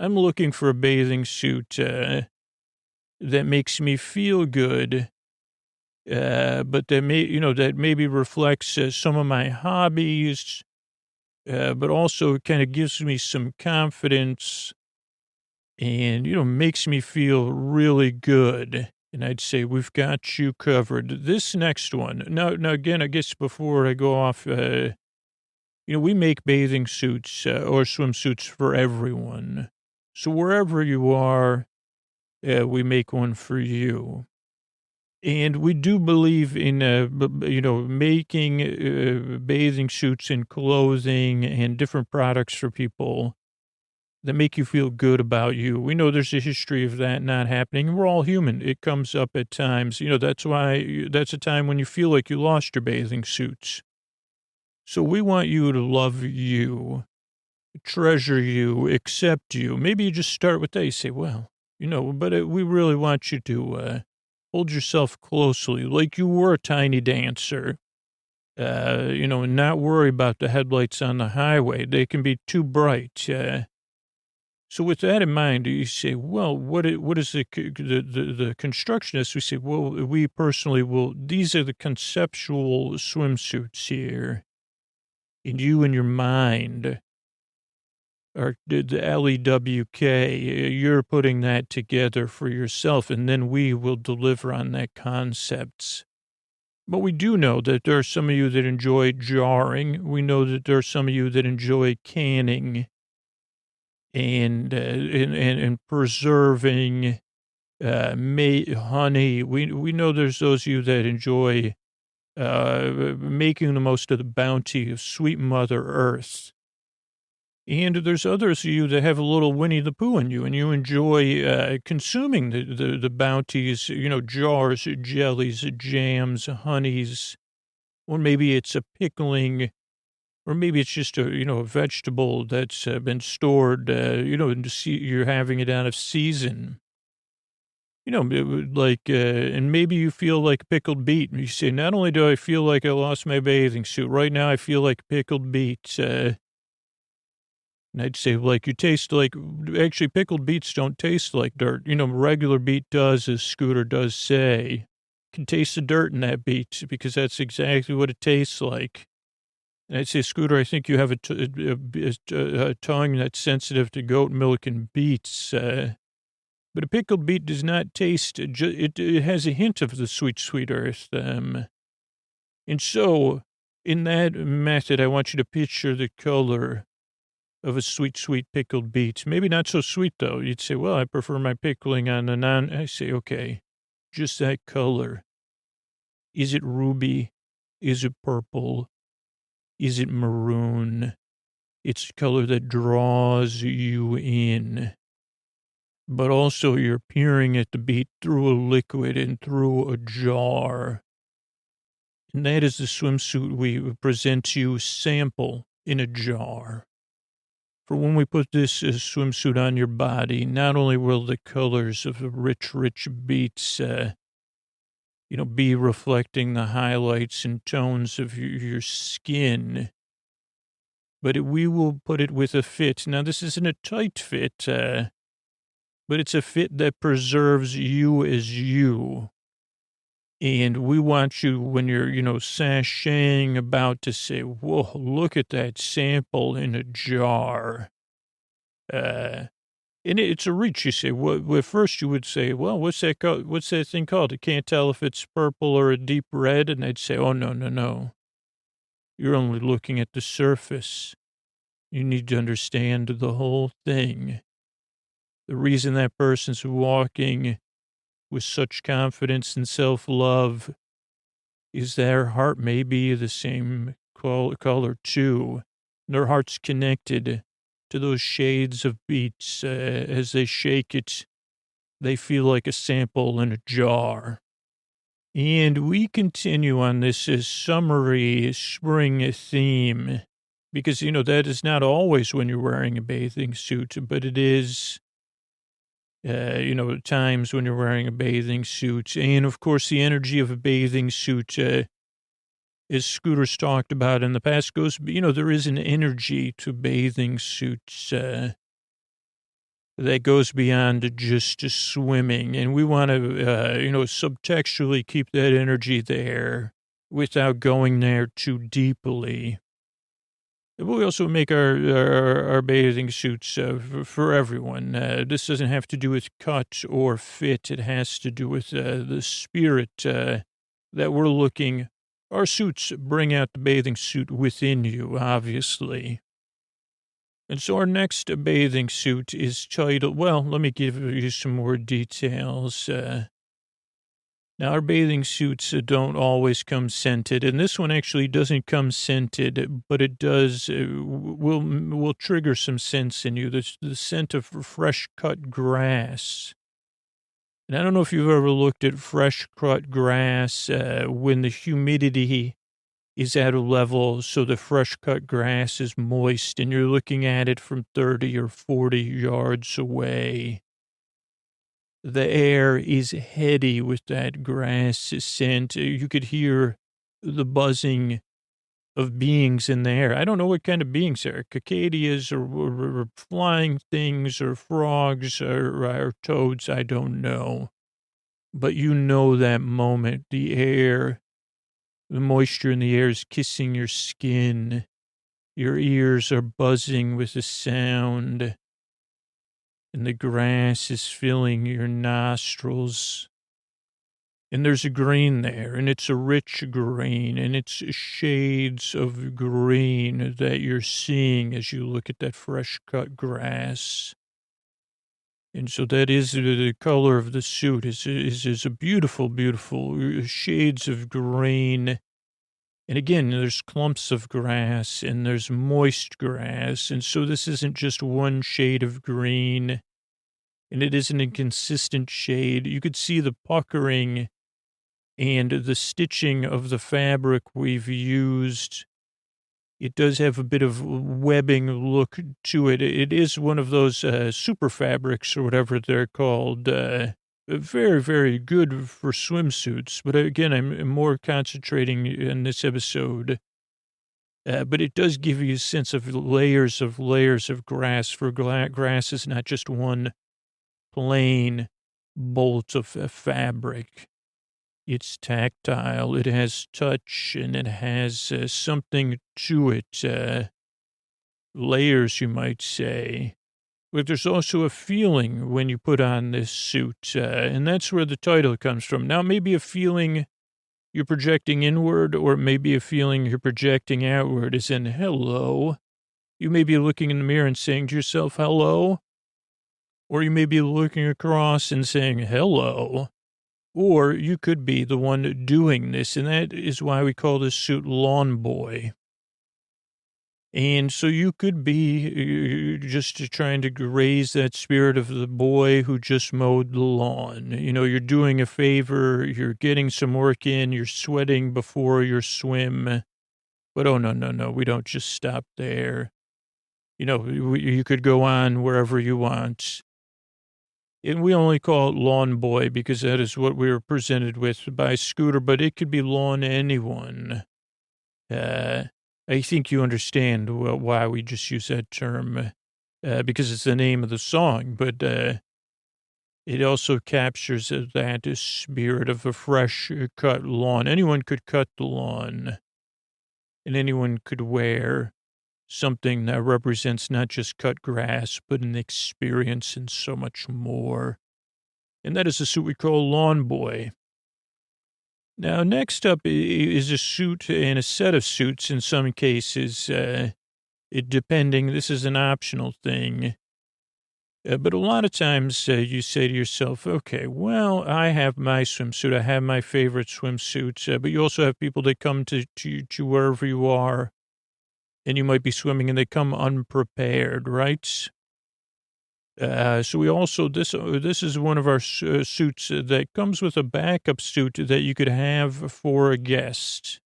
I'm looking for a bathing suit that makes me feel good, but that maybe reflects some of my hobbies, but also kind of gives me some confidence and, makes me feel really good. And I'd say, we've got you covered. This next one. Now again, I guess before I go off, we make bathing suits or swimsuits for everyone. So wherever you are, we make one for you. And we do believe in, making bathing suits and clothing and different products for people that make you feel good about you. We know there's a history of that not happening. We're all human. It comes up at times. That's why that's a time when you feel like you lost your bathing suits. So we want you to love you, treasure you, accept you. Maybe you just start with that. You say, well, but we really want you to hold yourself closely like you were a tiny dancer. And not worry about the headlights on the highway. They can be too bright. So with that in mind, you say, well, what is the constructionist? We say, well, we personally these are the conceptual swimsuits here. And you in your mind are the LEWK. You're putting that together for yourself, and then we will deliver on that concepts. But we do know that there are some of you that enjoy jarring. We know that there are some of you that enjoy canning and preserving honey. We know there's those of you that enjoy making the most of the bounty of sweet Mother Earth. And there's others of you that have a little Winnie the Pooh in you, and you enjoy consuming the bounties, jars, jellies, jams, honeys, or maybe it's a pickling, or maybe it's just a vegetable that's been stored, you're having it out of season. And maybe you feel like pickled beet. You say, not only do I feel like I lost my bathing suit, right now I feel like pickled beets. And I'd say, like, you taste like, actually, pickled beets don't taste like dirt. Regular beet does, as Scooter does say. You can taste the dirt in that beet because that's exactly what it tastes like. And I'd say, Scooter, I think you have a tongue that's sensitive to goat milk and beets. But a pickled beet does not taste, it has a hint of the sweet, sweet earth. And so, in that method, I want you to picture the color of a sweet, sweet pickled beet. Maybe not so sweet, though. You'd say, well, I prefer my pickling on the I say, okay. just that color. Is it ruby? Is it purple? Is it maroon? It's a color that draws you in. But also you're peering at the beat through a liquid and through a jar. And that is the swimsuit we present to you, sample in a jar. For when we put this swimsuit on your body, not only will the colors of the rich, rich beats, be reflecting the highlights and tones of your skin, but we will put it with a fit. Now, this isn't a tight fit, but it's a fit that preserves you as you. And we want you, when you're, sashaying about, to say, whoa, look at that sample in a jar. And it's a reach. You say, well, first you would say, well, what's that thing called? I can't tell if it's purple or a deep red. And I'd say, oh, no. You're only looking at the surface. You need to understand the whole thing. The reason that person's walking with such confidence and self-love is their heart may be the same color too. Their heart's connected to those shades of beats. As they shake it, they feel like a sample in a jar. And we continue on this summery spring theme because, that is not always when you're wearing a bathing suit, but it is times when you're wearing a bathing suit. And of course, the energy of a bathing suit, as Scooter's talked about in the past, goes, there is an energy to bathing suits that goes beyond just swimming. And we want to, subtextually keep that energy there without going there too deeply. We also make our bathing suits for everyone. This doesn't have to do with cut or fit. It has to do with the spirit that we're looking. Our suits bring out the bathing suit within you, obviously. And so our next bathing suit is titled, well, let me give you some more details. Now, our bathing suits don't always come scented, and this one actually doesn't come scented, but it does, will trigger some scents in you. The scent of fresh cut grass. And I don't know if you've ever looked at fresh cut grass when the humidity is at a level so the fresh cut grass is moist, and you're looking at it from 30 or 40 yards away. The air is heady with that grass scent. You could hear the buzzing of beings in the air. I don't know what kind of beings are. Cicadias or flying things or frogs or toads. I don't know. But that moment, the air, the moisture in the air is kissing your skin. Your ears are buzzing with the sound. And the grass is filling your nostrils. And there's a green there, and it's a rich green, and it's shades of green that you're seeing as you look at that fresh cut grass. And so that is the color of the suit is a beautiful, beautiful shades of green. And again, there's clumps of grass and there's moist grass. And so this isn't just one shade of green, and it isn't a consistent shade. You could see the puckering and the stitching of the fabric we've used. It does have a bit of webbing look to it. It is one of those super fabrics or whatever they're called. Very, very good for swimsuits. But again, I'm more concentrating in this episode. But it does give you a sense of layers of grass. For grass is not just one plain bolt of fabric. It's tactile. It has touch, and it has something to it. Layers, you might say. But there's also a feeling when you put on this suit, and that's where the title comes from. Now, maybe a feeling you're projecting inward, or maybe a feeling you're projecting outward, as in hello. You may be looking in the mirror and saying to yourself, hello. Or you may be looking across and saying, hello. Or you could be the one doing this, and that is why we call this suit Lawn Boy. And so you could be just trying to raise that spirit of the boy who just mowed the lawn. You know, you're doing a favor, you're getting some work in, you're sweating before your swim. But oh, no, no, no, we don't just stop there. You know, you could go on wherever you want. And we only call it Lawn Boy because that is what we were presented with by Scooter, but it could be lawn anyone. I think you understand why we just use that term, because it's the name of the song, but it also captures that spirit of a fresh cut lawn. Anyone could cut the lawn, and anyone could wear something that represents not just cut grass, but an experience and so much more. And that is the suit we call Lawn Boy. Now, next up is a suit and a set of suits in some cases, depending, this is an optional thing. But a lot of times you say to yourself, okay, well, I have my swimsuit. I have my favorite swimsuits. But you also have people that come to wherever you are, and you might be swimming and they come unprepared, right? So we also, this is one of our suits that comes with a backup suit that you could have for a guest.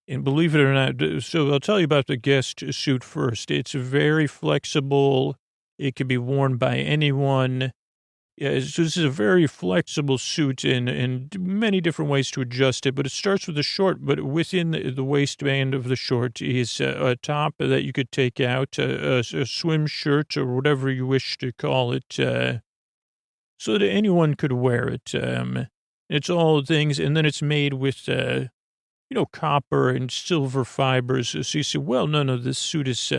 And believe it or not, so I'll tell you about the guest suit first. It's very flexible. It can be worn by anyone. Yeah, so this is a very flexible suit and many different ways to adjust it, but it starts with a short, but within the waistband of the short is a top that you could take out, a swim shirt or whatever you wish to call it, so that anyone could wear it. It's all things, and then it's made with, copper and silver fibers. So you say, well, no, this suit is,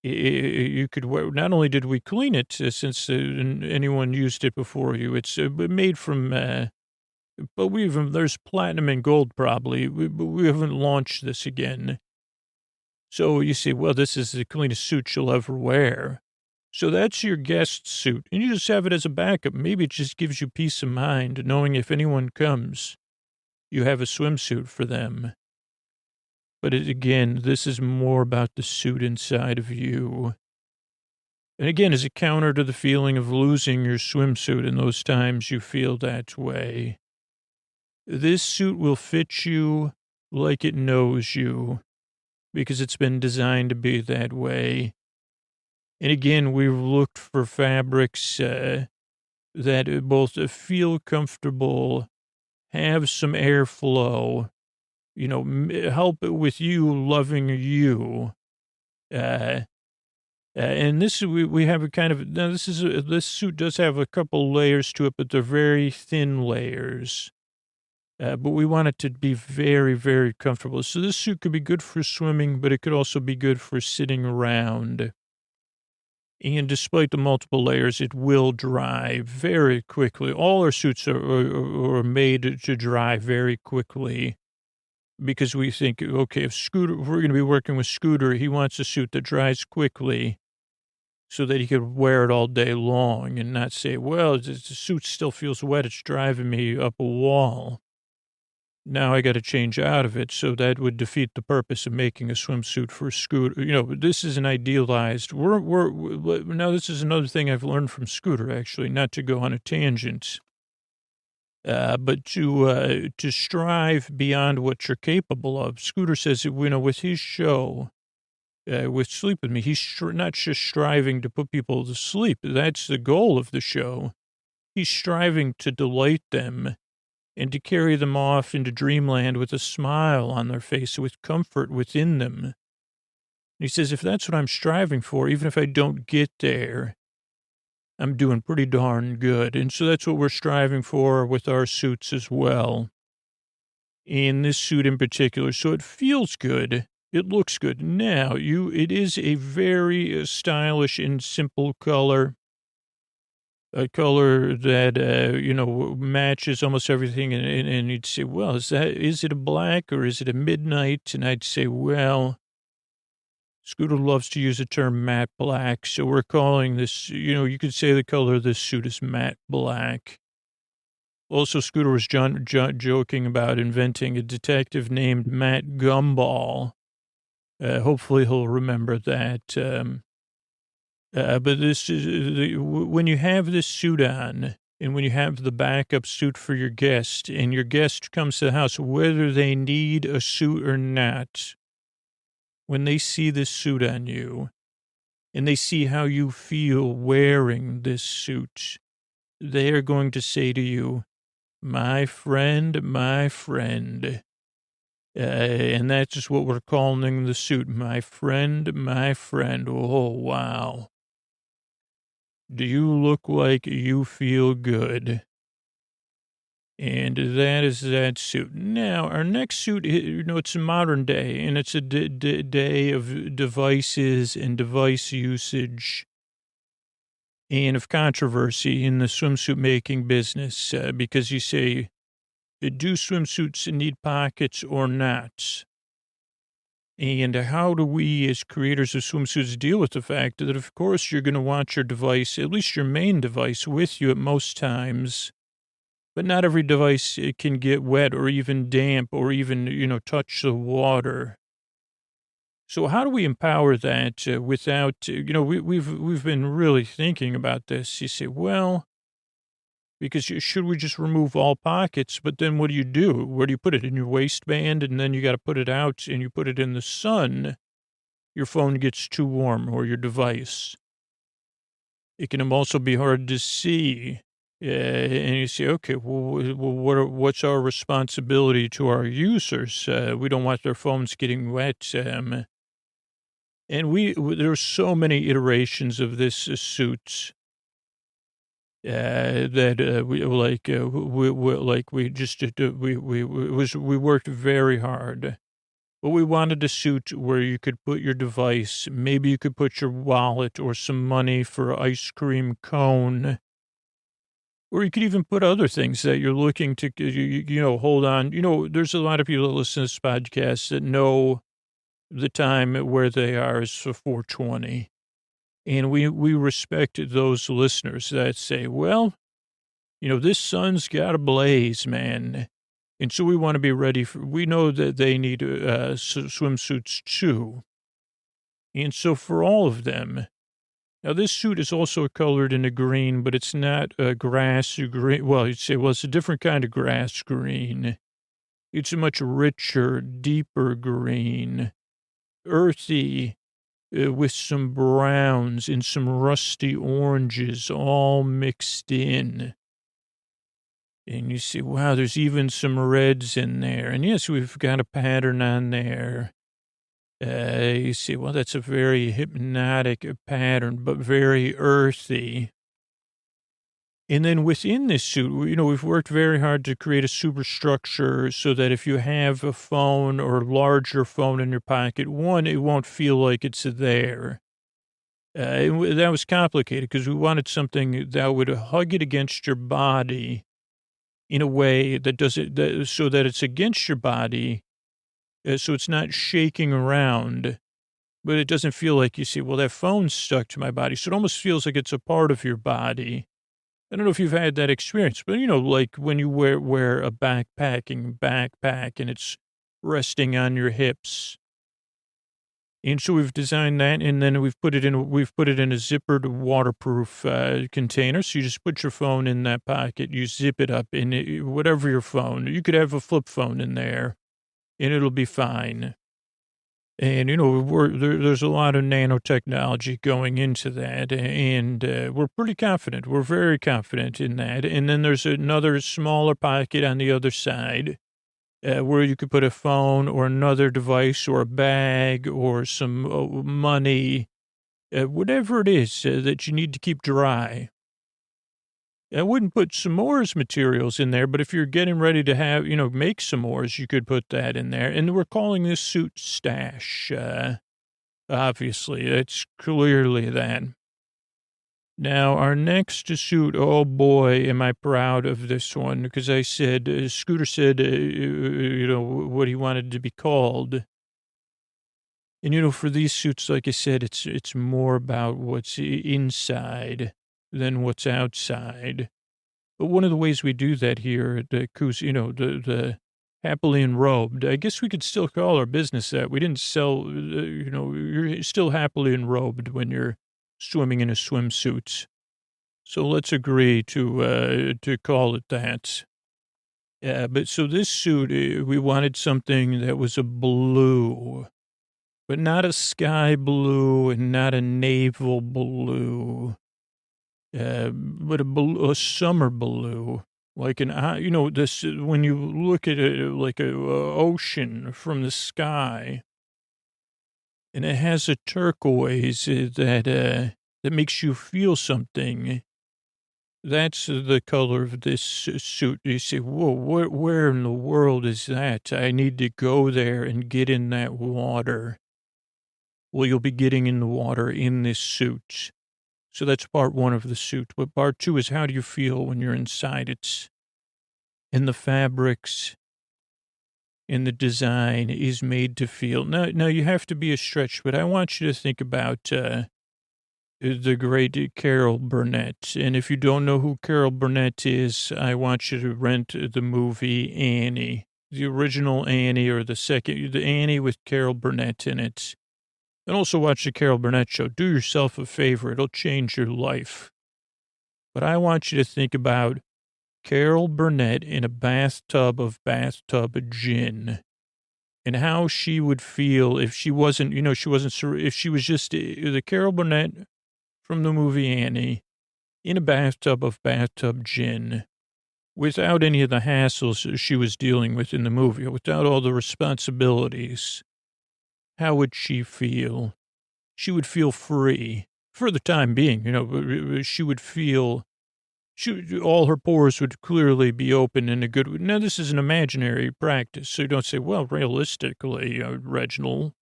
you could wear, not only did we clean it since anyone used it before you, it's made from, but there's platinum and gold probably, but we haven't launched this again. So you say, well, this is the cleanest suit you'll ever wear. So that's your guest suit, and you just have it as a backup. Maybe it just gives you peace of mind knowing if anyone comes, you have a swimsuit for them. But again, this is more about the suit inside of you. And again, as a counter to the feeling of losing your swimsuit in those times you feel that way. This suit will fit you like it knows you because it's been designed to be that way. And again, we've looked for fabrics that both feel comfortable, have some airflow, help with you loving you. And this, we have a kind of, now this suit does have a couple layers to it, but they're very thin layers. But we want it to be very, very comfortable. So this suit could be good for swimming, but it could also be good for sitting around. And despite the multiple layers, it will dry very quickly. All our suits are made to dry very quickly. Because we think, okay, if we're going to be working with Scooter, he wants a suit that dries quickly so that he could wear it all day long and not say, well, the suit still feels wet. It's driving me up a wall. Now I got to change out of it. So that would defeat the purpose of making a swimsuit for Scooter. This is an idealized, now this is another thing I've learned from Scooter, actually, not to go on a tangent. But to strive beyond what you're capable of. Scooter says, with his show, with Sleep With Me, he's not just striving to put people to sleep. That's the goal of the show. He's striving to delight them and to carry them off into dreamland with a smile on their face, with comfort within them. And he says, if that's what I'm striving for, even if I don't get there, I'm doing pretty darn good. And so that's what we're striving for with our suits as well. In this suit in particular. So it feels good. It looks good. Now, it is a very stylish and simple color. A color that, matches almost everything. And you'd say, well, is it a black or is it a midnight? And I'd say, well, Scooter loves to use the term matte black, so we're calling this, you could say the color of this suit is matte black. Also, Scooter was joking about inventing a detective named Matt Gumball. Hopefully he'll remember that. But this is when you have this suit on, and when you have the backup suit for your guest, and your guest comes to the house, whether they need a suit or not, when they see this suit on you, and they see how you feel wearing this suit, they are going to say to you, my friend, my friend. And that's just what we're calling the suit. My friend, my friend. Oh, wow. Do you look like you feel good? And that is that suit. Now, our next suit, it's a modern day, and it's a day of devices and device usage and of controversy in the swimsuit making business, because you say, do swimsuits need pockets or not? And how do we as creators of swimsuits deal with the fact that, of course, you're going to want your device, at least your main device, with you at most times, but not every device can get wet or even damp or even, touch the water. So how do we empower that without, we've been really thinking about this. You say, well, because should we just remove all pockets? But then what do you do? Where do you put it? In your waistband? And then you got to put it out and you put it in the sun. Your phone gets too warm or your device. It can also be hard to see. And you say, okay, what's our responsibility to our users? We don't want their phones getting wet. And there's so many iterations of this suit. That we worked very hard, but we wanted a suit where you could put your device. Maybe you could put your wallet or some money for an ice cream cone, or you could even put other things that you're looking to, hold on. There's a lot of people that listen to this podcast that know the time where they are is 420. And we respect those listeners that say, well, this sun's got a blaze, man. And so we want to be ready we know that they need swimsuits too. And so for all of them, now this suit is also colored in a green, but it's not a grass green. Well, you'd say, well, it's a different kind of grass green. It's a much richer, deeper green, earthy, with some browns and some rusty oranges all mixed in. And you see, wow, there's even some reds in there. And yes, we've got a pattern on there. You see, well, that's a very hypnotic pattern, but very earthy. And then within this suit, we've worked very hard to create a superstructure so that if you have a phone or a larger phone in your pocket, one, it won't feel like it's there. That was complicated because we wanted something that would hug it against your body in a way that does it so that it's against your body, so it's not shaking around, but it doesn't feel like you see, well, that phone's stuck to my body. So it almost feels like it's a part of your body. I don't know if you've had that experience, but, like when you wear a backpack and it's resting on your hips. And so we've designed that, and then we've put it in a zippered waterproof container. So you just put your phone in that pocket, you zip it up, and whatever your phone, you could have a flip phone in there, and it'll be fine. And, there's a lot of nanotechnology going into that, and we're pretty confident. We're very confident in that. And then there's another smaller pocket on the other side where you could put a phone or another device or a bag or some money, whatever it is that you need to keep dry. I wouldn't put s'mores materials in there, but if you're getting ready to have, make s'mores, you could put that in there. And we're calling this suit Stash. Obviously, it's clearly that. Now, our next suit, oh boy, am I proud of this one, because I said, Scooter said, what he wanted to be called. And, for these suits, like I said, it's more about what's inside than what's outside. But one of the ways we do that here at the the happily enrobed, I guess we could still call our business that. We didn't sell, you're still happily enrobed when you're swimming in a swimsuit. So let's agree to call it that. Yeah, but so this suit, we wanted something that was a blue, but not a sky blue and not a naval blue, but a summer blue, like this, when you look at it like a ocean from the sky, and it has a turquoise that makes you feel something. That's the color of this suit. You say, whoa, where in the world is that? I need to go there and get in that water. Well, you'll be getting in the water in this suit. So that's part one of the suit. But part two is, how do you feel when you're inside it? And the fabrics and the design is made to feel. Now you have to be a stretch, but I want you to think about the great Carol Burnett. And if you don't know who Carol Burnett is, I want you to rent the movie Annie, the original Annie, or the Annie with Carol Burnett in it. And also watch the Carol Burnett show. Do yourself a favor. It'll change your life. But I want you to think about Carol Burnett in a bathtub of bathtub gin, and how she would feel if she wasn't, if she was just the Carol Burnett from the movie Annie in a bathtub of bathtub gin, without any of the hassles she was dealing with in the movie, without all the responsibilities. How would she feel? She would feel free for the time being, she would feel, all her pores would clearly be open in a good way. Now, this is an imaginary practice, so you don't say, well, realistically, Reginald,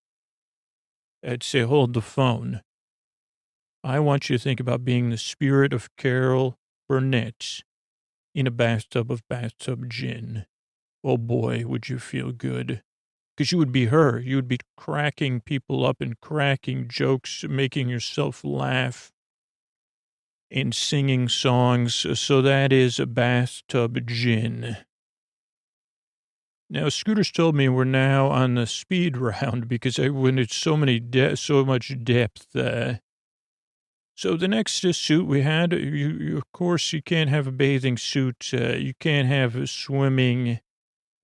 I'd say, hold the phone. I want you to think about being the spirit of Carol Burnett in a bathtub of bathtub gin. Oh boy, would you feel good. Because you would be her. You would be cracking people up and cracking jokes, making yourself laugh and singing songs. So that is a bathtub gin. Now, Scooter's told me we're now on the speed round because when it's so much depth. So the next suit we had, of course, you can't have a bathing suit. You can't have swimming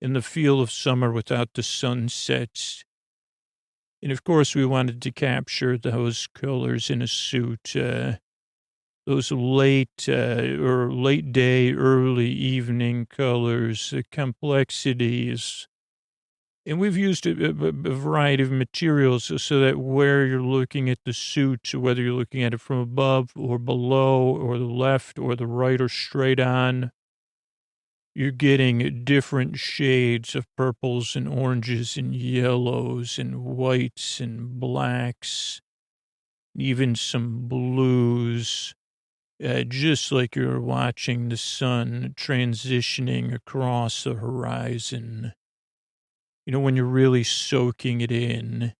in the feel of summer without the sunsets. And of course, we wanted to capture those colors in a suit, those late day, early evening colors, the complexities. And we've used a variety of materials so that where you're looking at the suit, whether you're looking at it from above or below or the left or the right or straight on, you're getting different shades of purples and oranges and yellows and whites and blacks, even some blues, just like you're watching the sun transitioning across the horizon. When you're really soaking it in.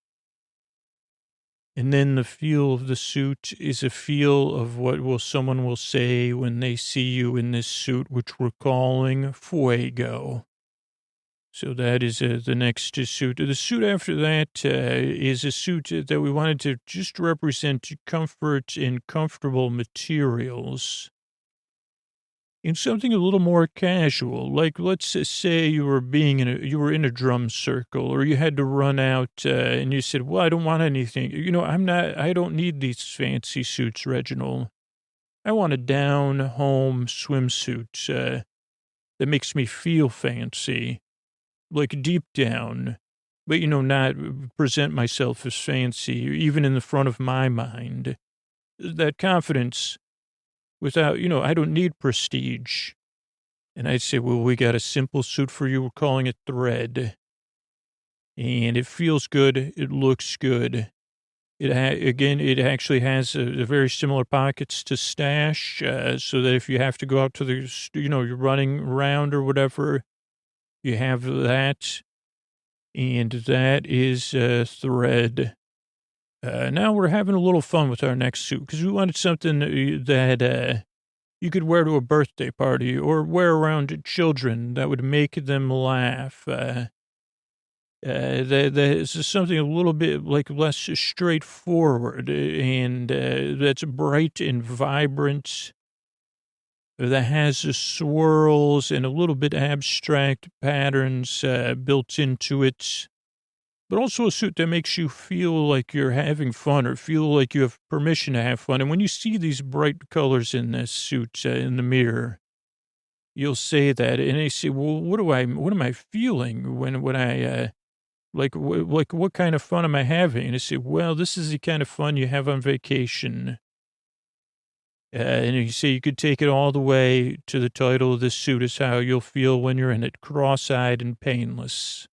And then the feel of the suit is a feel of what someone will say when they see you in this suit, which we're calling fuego. So that is the next suit. The suit after that is a suit that we wanted to just represent comfort and comfortable materials. In something a little more casual, like let's say you were in a drum circle, or you had to run out and you said, well, I don't want anything. I don't need these fancy suits, Reginald. I want a down-home swimsuit that makes me feel fancy, like deep down, but, not present myself as fancy, even in the front of my mind. That confidence without, I don't need prestige. And I'd say, well, we got a simple suit for you. We're calling it Thread. And it feels good. It looks good. It actually has a very similar pockets to Stash, so that if you have to go out to you're running around or whatever, you have that. And that is Thread. Now we're having a little fun with our next suit because we wanted something that you could wear to a birthday party or wear around children that would make them laugh. There's something a little bit like less straightforward and that's bright and vibrant, that has the swirls and a little bit abstract patterns built into it, but also a suit that makes you feel like you're having fun or feel like you have permission to have fun. And when you see these bright colors in this suit in the mirror, you'll say that, and they say, "Well, what am I feeling when I like what kind of fun am I having?" And I say, "Well, this is the kind of fun you have on vacation." And you say you could take it all the way to the title of this suit is how you'll feel when you're in it, cross-eyed and painless.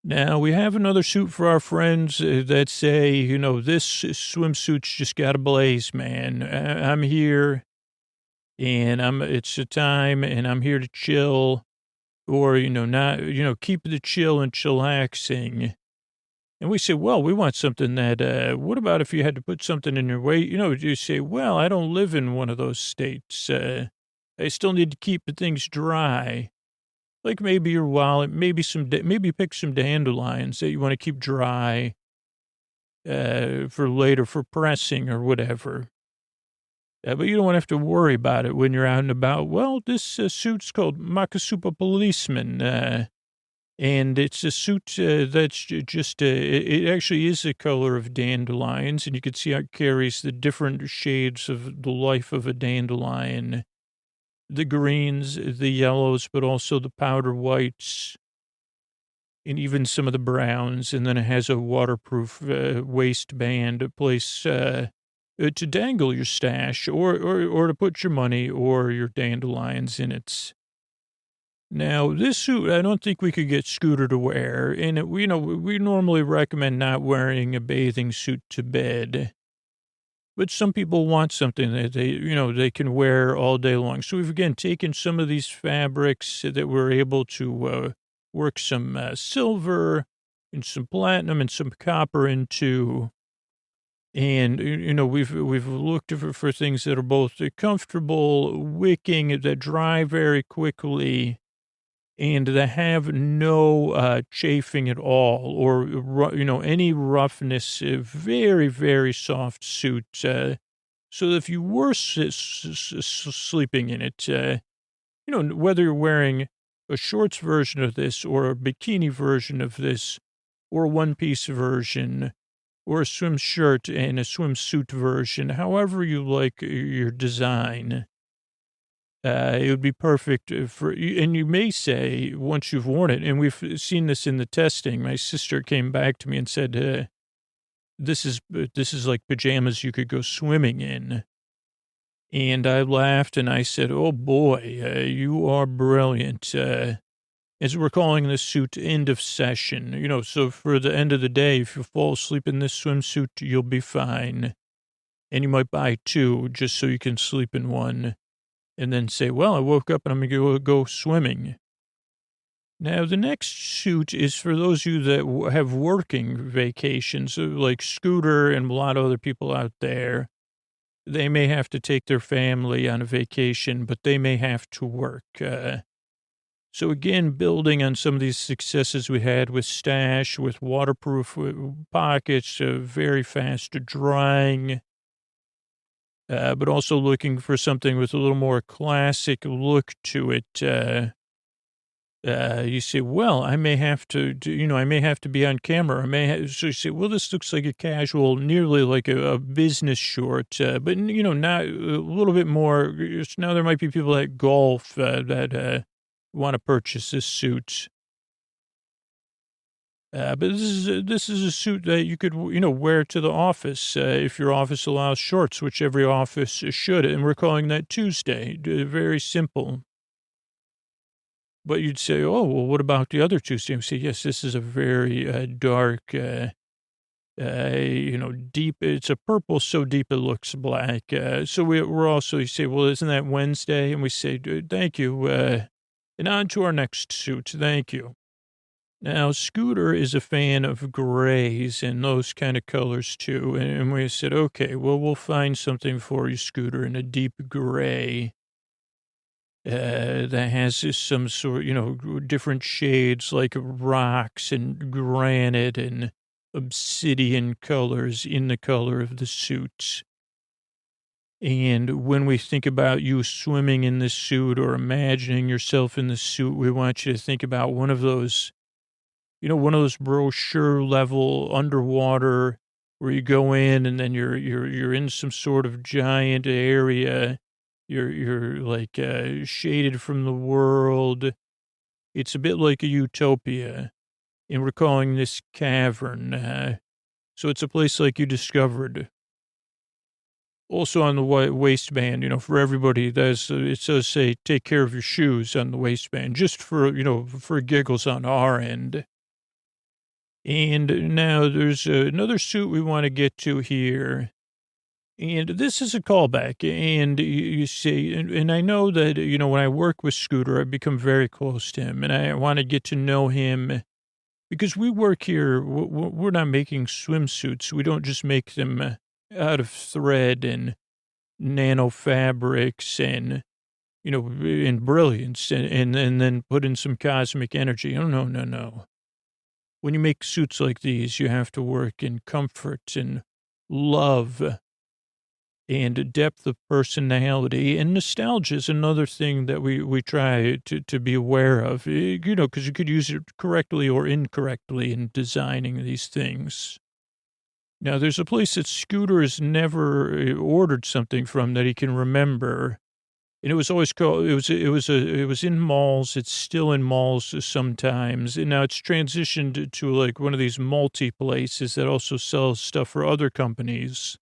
Now, we have another suit for our friends that say, this swimsuit's just got a blaze, man. I'm here, and it's a time, and I'm here to chill, or, not, keep the chill and chillaxing. And we say, well, we want something that, what about if you had to put something in your way? You say, well, I don't live in one of those states. I still need to keep the things dry. Like maybe your wallet, maybe pick some dandelions that you want to keep dry for later, for pressing or whatever. But you don't want to have to worry about it when you're out and about. Well, this suit's called Makasupa Policeman, and it's a suit that's just, it actually is the color of dandelions, and you can see how it carries the different shades of the life of a dandelion. The greens, the yellows, but also the powder whites, and even some of the browns. And then it has a waterproof waistband, a place to dangle your stash or to put your money or your dandelions in it. Now, this suit, I don't think we could get Scooter to wear. And, we normally recommend not wearing a bathing suit to bed. But some people want something that they can wear all day long. So we've, again, taken some of these fabrics that we're able to work some silver and some platinum and some copper into. And, we've looked for things that are both comfortable, wicking, that dry very quickly, and that have no chafing at all or, any roughness, very, very soft suit. So that if you were sleeping in it, whether you're wearing a shorts version of this or a bikini version of this or a one-piece version or a swim shirt and a swimsuit version, however you like your design, it would be perfect for you. And you may say, once you've worn it, and we've seen this in the testing, my sister came back to me and said, this is like pajamas you could go swimming in. And I laughed and I said, oh boy, you are brilliant. As we're calling this suit end of session, so for the end of the day, if you fall asleep in this swimsuit, you'll be fine. And you might buy two just so you can sleep in one. And then say, well, I woke up and I'm going to go swimming. Now, the next suit is for those of you that have working vacations, like Scooter and a lot of other people out there. They may have to take their family on a vacation, but they may have to work. So again, building on some of these successes we had with Stash, with waterproof pockets, very fast drying, but also looking for something with a little more classic look to it. You say, well, I may have to be on camera. So you say, well, this looks like a casual, nearly like a business short, but, not a little bit more. Now there might be people at golf that want to purchase this suit. But this is a suit that you could, wear to the office if your office allows shorts, which every office should. And we're calling that Tuesday. Very simple. But you'd say, oh, well, what about the other Tuesday? And say, yes, this is a very dark, deep. It's a purple so deep it looks black. So we're also, you say, well, isn't that Wednesday? And we say, thank you. And on to our next suit. Thank you. Now, Scooter is a fan of grays and those kind of colors, too. And we said, okay, well, we'll find something for you, Scooter, in a deep gray. that has some sort, different shades like rocks and granite and obsidian colors in the color of the suit. And when we think about you swimming in this suit or imagining yourself in the suit, we want you to think about one of those, one of those brochure level underwater where you go in and then you're in some sort of giant area. You're like shaded from the world. It's a bit like a utopia, and we're calling this cavern. So it's a place like you discovered. Also on the waistband, for everybody, it does say take care of your shoes on the waistband, just for giggles on our end. And now there's another suit we want to get to here. And this is a callback. And you say, and I know that, when I work with Scooter, I've become very close to him. And I want to get to know him because we work here. We're not making swimsuits. We don't just make them out of thread and nano fabrics and, and brilliance and then put in some cosmic energy. Oh, no. When you make suits like these, you have to work in comfort and love and depth of personality. And nostalgia is another thing that we try to be aware of, because you could use it correctly or incorrectly in designing these things. Now, there's a place that Scooter has never ordered something from that he can remember. And it was always called, it was in malls. It's still in malls sometimes. And now it's transitioned to like one of these multi places that also sells stuff for other companies.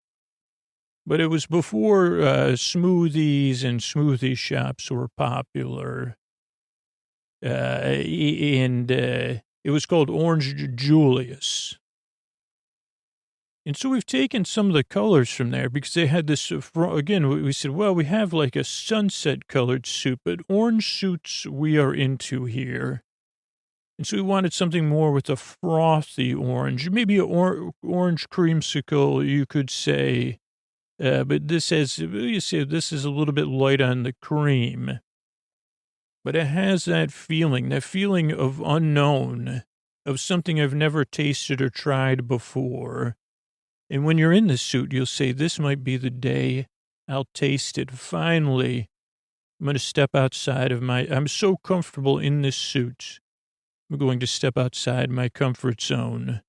But it was before smoothies and smoothie shops were popular. And it was called Orange Julius. And so we've taken some of the colors from there because they had this, again, we said, well, we have like a sunset colored suit, but orange suits we are into here. And so we wanted something more with a frothy orange, maybe an orange creamsicle, you could say. But this has, this is a little bit light on the cream. But it has that feeling of unknown, of something I've never tasted or tried before. And when you're in the suit, you'll say, this might be the day I'll taste it. Finally, I'm going to step outside of I'm so comfortable in this suit. I'm going to step outside my comfort zone.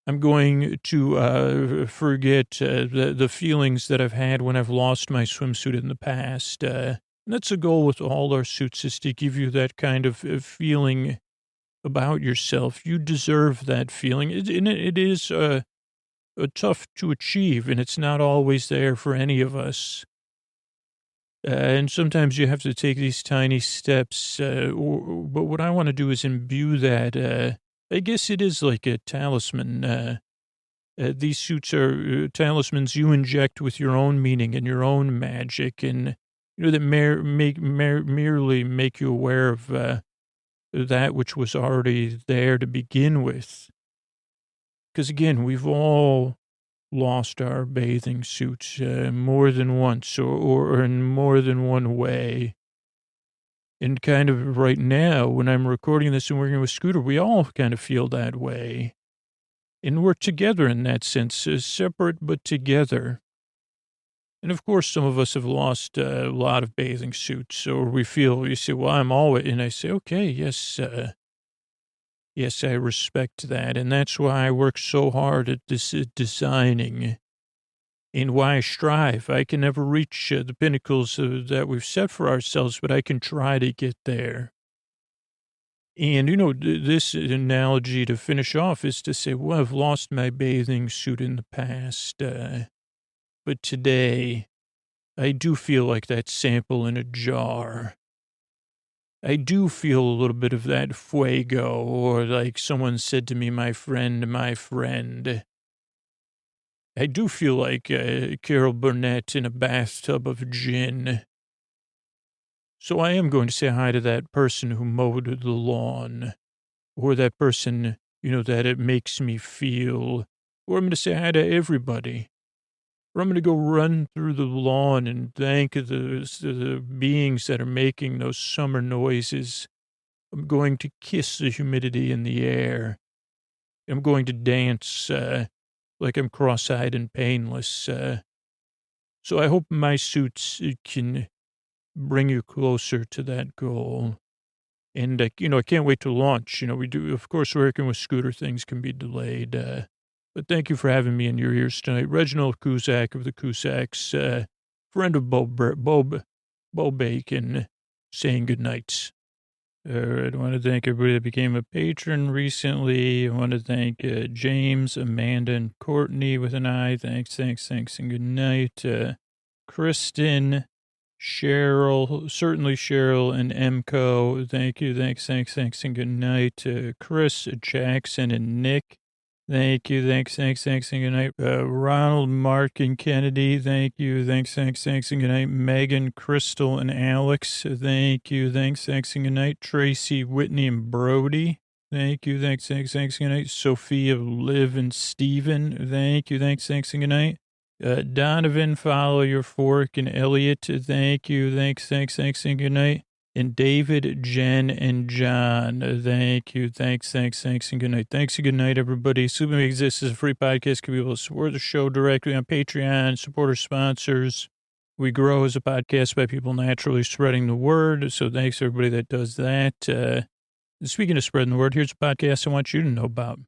I'm going to forget the feelings that I've had when I've lost my swimsuit in the past. And that's a goal with all our suits, is to give you that kind of feeling about yourself. You deserve that feeling. It is tough to achieve, and it's not always there for any of us. And sometimes you have to take these tiny steps. But what I want to do is imbue that. I guess it is like a talisman. These suits are talismans you inject with your own meaning and your own magic, and that merely make you aware of that which was already there to begin with. Because again, we've all lost our bathing suits more than once or in more than one way. And kind of right now, when I'm recording this and working with Scooter, we all kind of feel that way. And we're together in that sense, separate but together. And of course, some of us have lost a lot of bathing suits, or we feel, you say, well, I'm always, and I say, okay, yes, yes, I respect that. And that's why I work so hard at this designing, and why I strive. I can never reach the pinnacles that we've set for ourselves, but I can try to get there. And, this analogy to finish off is to say, well, I've lost my bathing suit in the past, but today I do feel like that sample in a jar. I do feel a little bit of that fuego, or like someone said to me, my friend. I do feel like Carol Burnett in a bathtub of gin. So I am going to say hi to that person who mowed the lawn, or that person, that it makes me feel, or I'm going to say hi to everybody. Or I'm going to go run through the lawn and thank the beings that are making those summer noises. I'm going to kiss the humidity in the air. I'm going to dance like I'm cross-eyed and painless. So I hope my suits can bring you closer to that goal. And, I can't wait to launch. We do, of course, working with Scooter, things can be delayed. But thank you for having me in your ears tonight. Reginald Cusack of the Cusacks, friend of Bo Bacon, saying good night. All right, I want to thank everybody that became a patron recently. I want to thank James, Amanda, and Courtney with an I. Thanks, and good night. Kristen, Cheryl, certainly Cheryl, and Mco. Thank you, thanks, and good night. Chris, Jackson, and Nick. Thank you, thanks, and good night. Ronald, Mark, and Kennedy. Thank you, thanks, and good night. Megan, Crystal, and Alex. Thank you, thanks, and good night. Tracy, Whitney, and Brody. Thank you, thanks, and good night. Sophia, Liv, and Steven. Thank you, thanks, and good night. Donovan, Follow Your Fork, and Elliot. Thank you, thanks, and good night. And David, Jen, and John, thank you. Thanks, and good night. Thanks and good night, everybody. Sleeping Exists is a free podcast. Can be able to support the show directly on Patreon, support our sponsors. We grow as a podcast by people naturally spreading the word. So thanks, everybody that does that. Speaking of spreading the word, here's a podcast I want you to know about.